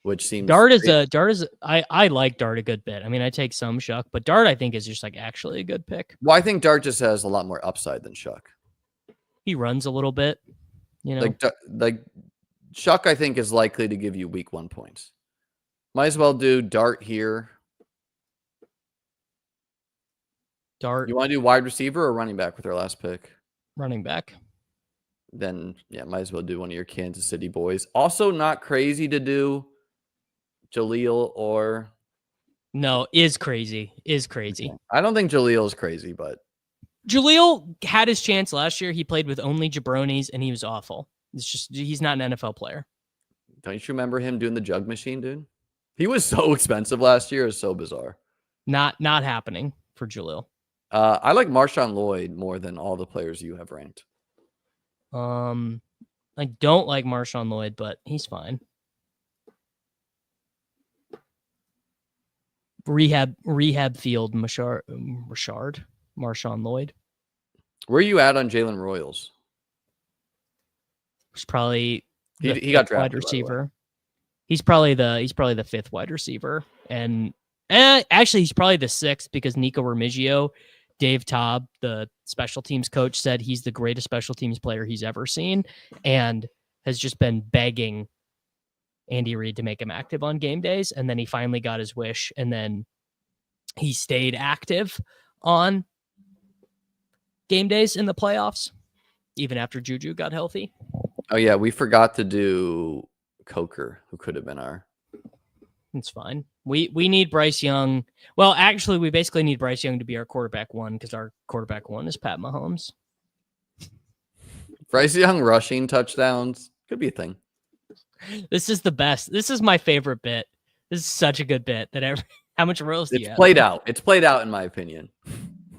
which seems Dart is I like Dart a good bit. I mean, I take some Shuck, but Dart I think is just like actually a good pick. Well, I think Dart just has a lot more upside than Shuck. He runs a little bit, you know. Like Shuck, I think is likely to give you week 1 points. Might as well do Dart here. Dart. You want to do wide receiver or running back with our last pick? Running back. Then yeah, might as well do one of your Kansas City boys. Also, not crazy to do Jaleel or no, is crazy. I don't think Jaleel is crazy, but Jaleel had his chance last year. He played with only jabronis, and he was awful. It's just he's not an NFL player. Don't you remember him doing the jug machine, dude? He was so expensive last year. It's so bizarre. Not happening for Jaleel. I like Marshawn Lloyd more than all the players you have ranked. I don't like Marshawn Lloyd, but he's fine. Rehab field, Marshawn Lloyd. Where are you at on Jalen Royals? He's probably he got drafted, wide receiver. He's probably the 5th wide receiver, and actually he's probably the 6th because Nico Remigio, Dave Taub, the special teams coach, said he's the greatest special teams player he's ever seen, and has just been begging Andy Reid to make him active on game days, and then he finally got his wish, and then he stayed active on game days in the playoffs, even after Juju got healthy. Oh yeah, we forgot to do Coker, who could have been our. It's fine. We need Bryce Young. Well, actually, we basically need Bryce Young to be our quarterback 1 because our quarterback 1 is Pat Mahomes. Bryce Young rushing touchdowns could be a thing. This is the best. This is my favorite bit. This is such a good bit that how much royals do you have? It's played out. It's played out in my opinion.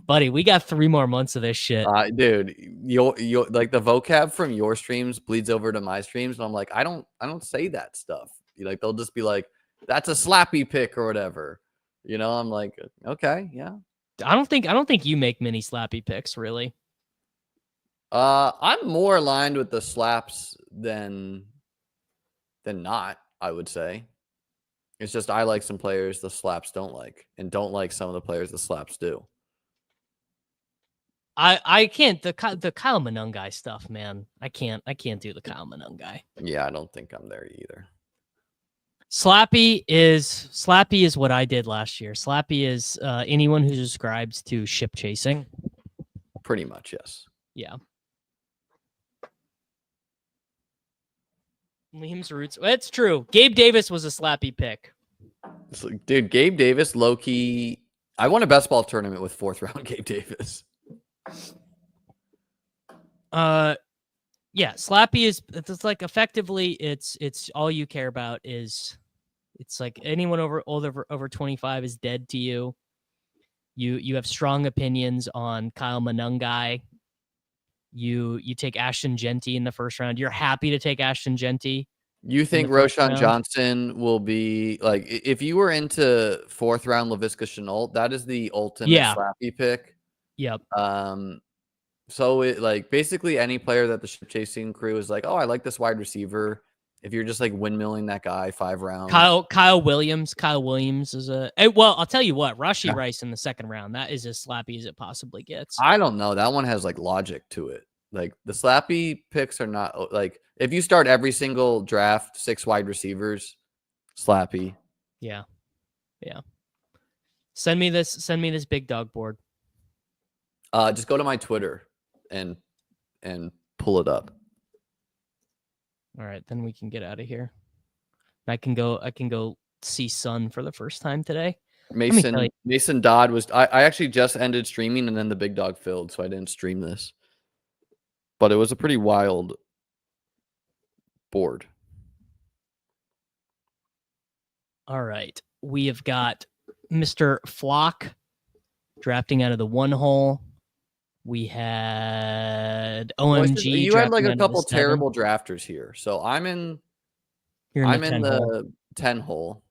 Buddy, we got 3 more months of this shit. Dude, you like the vocab from your streams bleeds over to my streams, and I'm like, I don't say that stuff. Like they'll just be like, that's a slappy pick or whatever. You know, I'm like, okay, yeah. I don't think you make many slappy picks, really. I'm more aligned with the slaps than not, I would say. It's just I like some players the slaps don't like, and don't like some of the players the slaps do. I can't the Kyle Manungai stuff, man. I can't do the Kyle Manungai. Yeah, I don't think I'm there either. Slappy is what I did last year. Slappy is anyone who subscribes to ship chasing. Pretty much, yes. Yeah. Liam's roots. It's true. Gabe Davis was a slappy pick. So, dude, Gabe Davis, low key. I won a best ball tournament with 4th round Gabe Davis. Yeah, Slappy is it's like effectively it's all you care about is it's like anyone over 25 is dead to you. You have strong opinions on Kyle Manungai. You take Ashton Genty in the first round. You're happy to take Ashton Genty. You in the think first Roshan round. Johnson will be like if you were into 4th round Laviska Shenault, that is the ultimate Slappy pick. Yep. So it like basically any player that the ship chasing crew is like, oh, I like this wide receiver. If you're just like windmilling that guy 5 rounds, Kyle Williams is a well. I'll tell you what, Rashee Rice in the 2nd round, that is as slappy as it possibly gets. I don't know. That one has like logic to it. Like the slappy picks are not like if you start every single draft 6 wide receivers, slappy. Yeah. Send me this big dog board. Just go to my Twitter and pull it up. All right, then we can get out of here. I can go see Sun for the first time today. Mason Dodd was I actually just ended streaming and then the big dog filled, so I didn't stream this. But it was a pretty wild board. All right. We have got Mr. Flock drafting out of the 1 hole. We had OMG. You had like a couple terrible drafters here. So I'm in the 10 hole.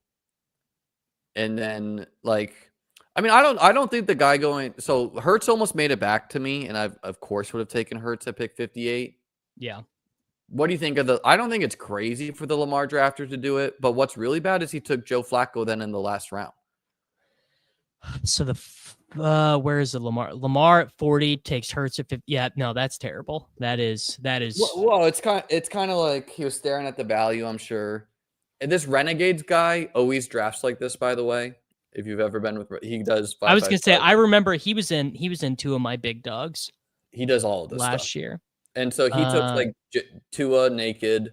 And then like I mean, I don't think the guy going so Hurts almost made it back to me, and I of course would have taken Hurts at pick 58. Yeah. What do you think of I don't think it's crazy for the Lamar drafter to do it, but what's really bad is he took Joe Flacco then in the last round. So where is the Lamar? Lamar at 40 takes Hurts at 50. Yeah, no, that's terrible. That is. Well, it's kind of like he was staring at the value, I'm sure. And this Renegades guy always drafts like this, by the way. If you've ever been with, he does. I was gonna say, I remember he was in 2 of my big dogs. He does all of this last stuff. year, and so he took like Tua naked.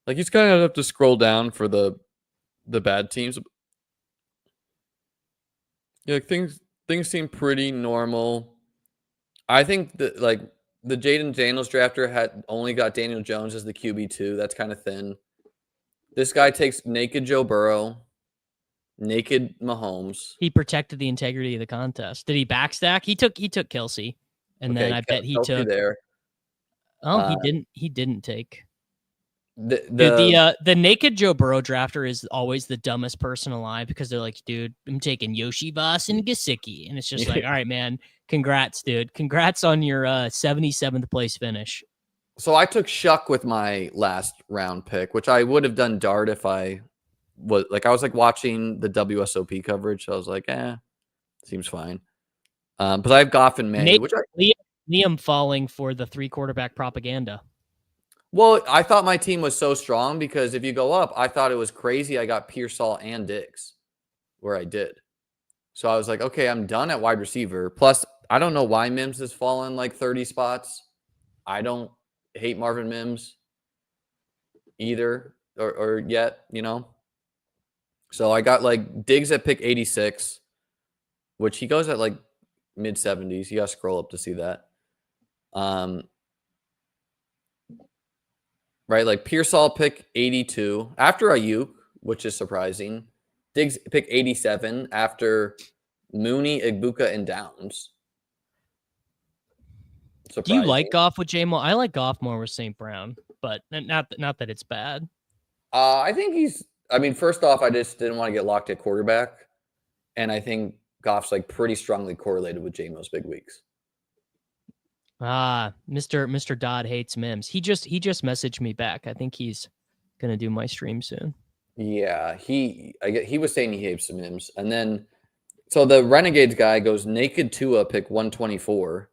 Like he's kind of have to scroll down for the bad teams. Yeah, things seem pretty normal. I think that like the Jaden Daniels drafter had only got Daniel Jones as the QB2. That's kind of thin. This guy takes naked Joe Burrow, naked Mahomes. He protected the integrity of the contest. Did he backstack? He took Kelsey, and then I bet he Kelsey took there. Oh, he didn't take. The naked Joe Burrow drafter is always the dumbest person alive because they're like, dude, I'm taking Yoshi Voss and Gesicki. And it's just like, all right, man, congrats, dude. Congrats on your 77th place finish. So I took Shuck with my last round pick, which I would have done Dart if I was like, I was like watching the WSOP coverage. So I was like, seems fine. But I have Goff in May. Liam falling for the 3 quarterback propaganda. Well, I thought my team was so strong because if you go up, I thought it was crazy. I got Pearsall and Diggs where I did. So I was like, okay, I'm done at wide receiver. Plus, I don't know why Mims has fallen like 30 spots. I don't hate Marvin Mims either or yet, you know. So I got like Diggs at pick 86, which he goes at like mid 70s. You got to scroll up to see that. Right, like Pearsall pick 82 after Ayuk, which is surprising. Diggs pick 87 after Mooney, Igbuka, and Downs. Surprising. Do you like Goff with J-Mo? I like Goff more with St. Brown, but not that it's bad. I think first off, I just didn't want to get locked at quarterback. And I think Goff's like pretty strongly correlated with J-Mo's big weeks. Mr. Dodd hates Mims. He just messaged me back. I think he's gonna do my stream soon. Yeah, he was saying he hates Mims, and then so the Renegades guy goes naked Tua pick 124.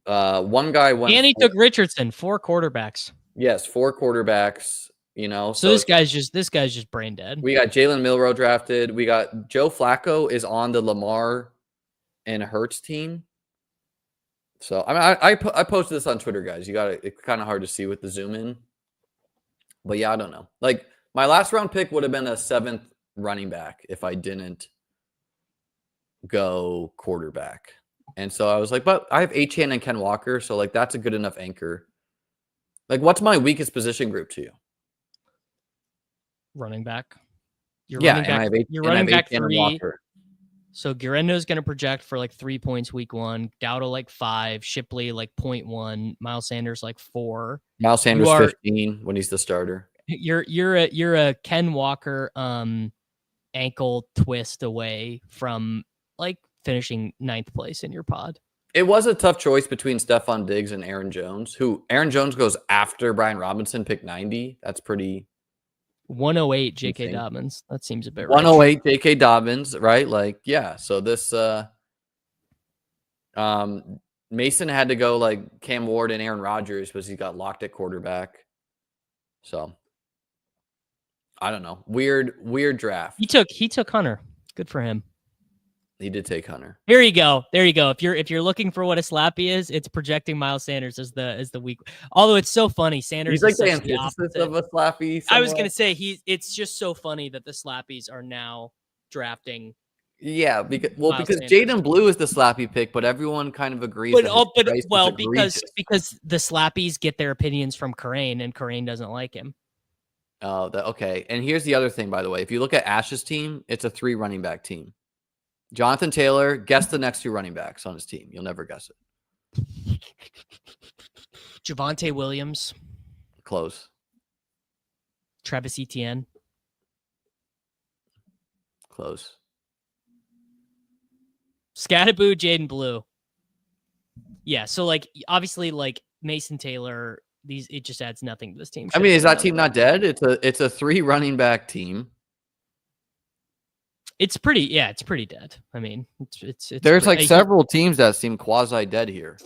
One guy went. And he took Richardson, 4 quarterbacks. Yes, 4 quarterbacks. You know, so this guy's just brain dead. We got Jalen Milroe drafted. We got Joe Flacco is on the Lamar and Hurts team. So I mean, I posted this on Twitter, guys. It's kind of hard to see with the zoom in, but yeah, I don't know. Like my last round pick would have been a 7th running back if I didn't go quarterback. And so I was like, but I have Achane and Ken Walker, so like that's a good enough anchor. Like, what's my weakest position group to you? Running back. You're Yeah, running and I back. have H- You're and I running have back Achane and 3. Walker. So Guarendo's going to project for like 3 points week 1. Dowdle like 5. Shipley like 0.1. Miles Sanders like 4. Miles Sanders 15 when he's the starter. You're a Ken Walker ankle twist away from like finishing 9th place in your pod. It was a tough choice between Stephon Diggs and Aaron Jones, who Aaron Jones goes after Brian Robinson, pick 90. That's pretty 108 J.K. insane. Dobbins. That seems a bit 108 J.K. Dobbins, right? Like, yeah. So this Mason had to go like Cam Ward and Aaron Rodgers because he got locked at quarterback. So I don't know. Weird draft. He took Hunter. Good for him. He did take Hunter. There you go. If you're looking for what a slappy is, it's projecting Miles Sanders as the weak. Although it's so funny, Sanders He's like is the such the antithesis opposite. of a slappy. I was gonna say it's just so funny that the slappies are now drafting. Yeah, because Sanders. Jaden Blue is the slappy pick, but everyone kind of agrees. Because the slappies get their opinions from Karain, and Karain doesn't like him. Oh, okay. And here's the other thing, by the way. If you look at Ash's team, it's a 3 running back team. Jonathan Taylor, guess the next 2 running backs on his team. You'll never guess it. Javonte Williams. Close. Travis Etienne. Close. Scatterboo, Jaden Blue. Yeah, so like obviously like Mason Taylor, it just adds nothing to this team. I mean, is that team not dead? It's a 3 running back team. It's pretty dead. I mean, it's there's like several teams that seem quasi dead here.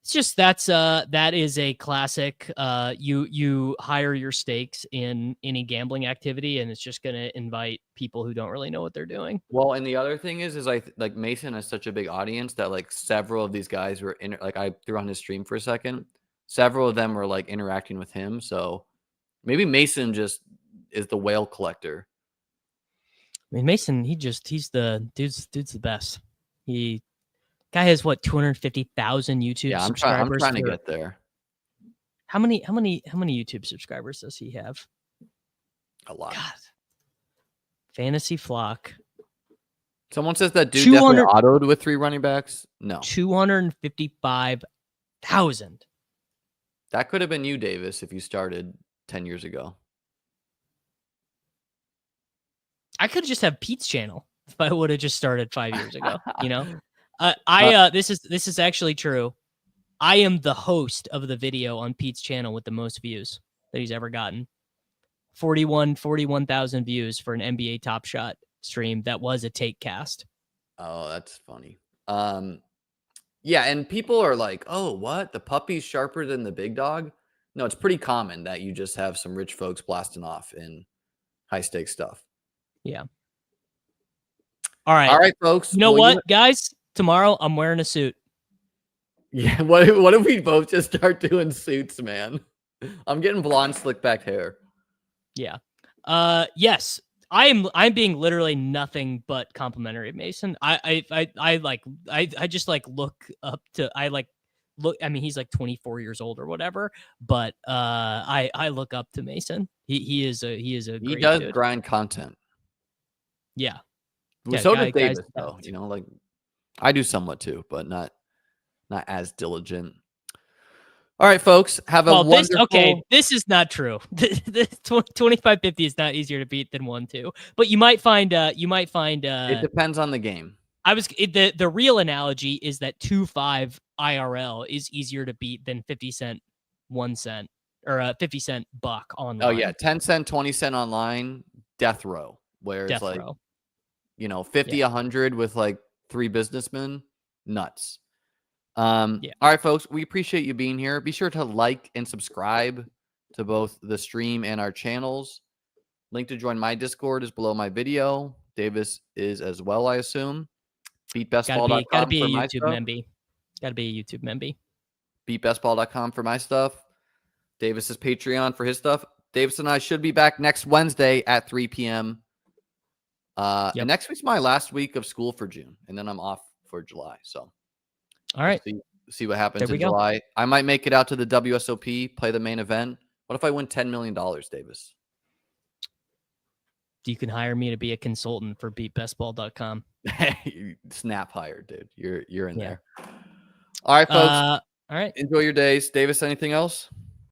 It's just that is a classic. You hire your stakes in any gambling activity, and it's just going to invite people who don't really know what they're doing. Well, and the other thing is like Mason has such a big audience that like several of these guys were like I threw on his stream for a second. Several of them were like interacting with him, so maybe Mason just is the whale collector. I mean, Mason, he's the dude's the best. Guy has what 250,000 YouTube subscribers. I'm trying to get there. How many YouTube subscribers does he have? A lot. God. Fantasy Flock. Someone says that dude definitely autoed with 3 running backs. No. 255,000. That could have been you, Davis, if you started 10 years ago. I could just have Pete's channel if I would have just started 5 years ago. You know, this is actually true. I am the host of the video on Pete's channel with the most views that he's ever gotten. 41,000 views for an NBA Top Shot stream that was a take cast. Oh, that's funny. Yeah, and people are like, "Oh, what? The puppy's sharper than the big dog?" No, it's pretty common that you just have some rich folks blasting off in high stakes stuff. Yeah. All right, folks. You know what, guys? Tomorrow I'm wearing a suit. Yeah. What if we both just start doing suits, man? I'm getting blonde, slick back hair. Yeah. Yes. I'm being literally nothing but complimentary of Mason. I just like look up to I mean he's like 24 years old or whatever, but I look up to Mason. He great does dude. grind content. Yeah. Well, so does Davis, though. You know, like I do somewhat too, but not as diligent. All right, folks, have a wonderful... This is not true. The 2550 is not easier to beat than 1-2, but you might find it depends on the game. The real analogy is that 2-5 IRL is easier to beat than 50 cent 1 cent or a 50 cent buck online. Oh yeah, 10 cent, 20 cent online, death row, where it's like 50, 100 with like 3 businessmen, nuts. All right, folks, we appreciate you being here. Be sure to like and subscribe to both the stream and our channels. Link to join my Discord is below my video. Davis is as well, I assume. BeatBestBall.com gotta be a for my YouTube stuff. member. Gotta be a YouTube member. BeatBestBall.com for my stuff. Davis's Patreon for his stuff. Davis and I should be back next Wednesday at 3 p.m. And next week's my last week of school for June, and then I'm off for July. So All right. See what happens There we in go. July. I might make it out to the WSOP, play the main event. What if I win $10 million, Davis? You can hire me to be a consultant for beatbestball.com. Snap hired, dude. You're in Yeah. there. All right, folks. All right. Enjoy your days. Davis, anything else?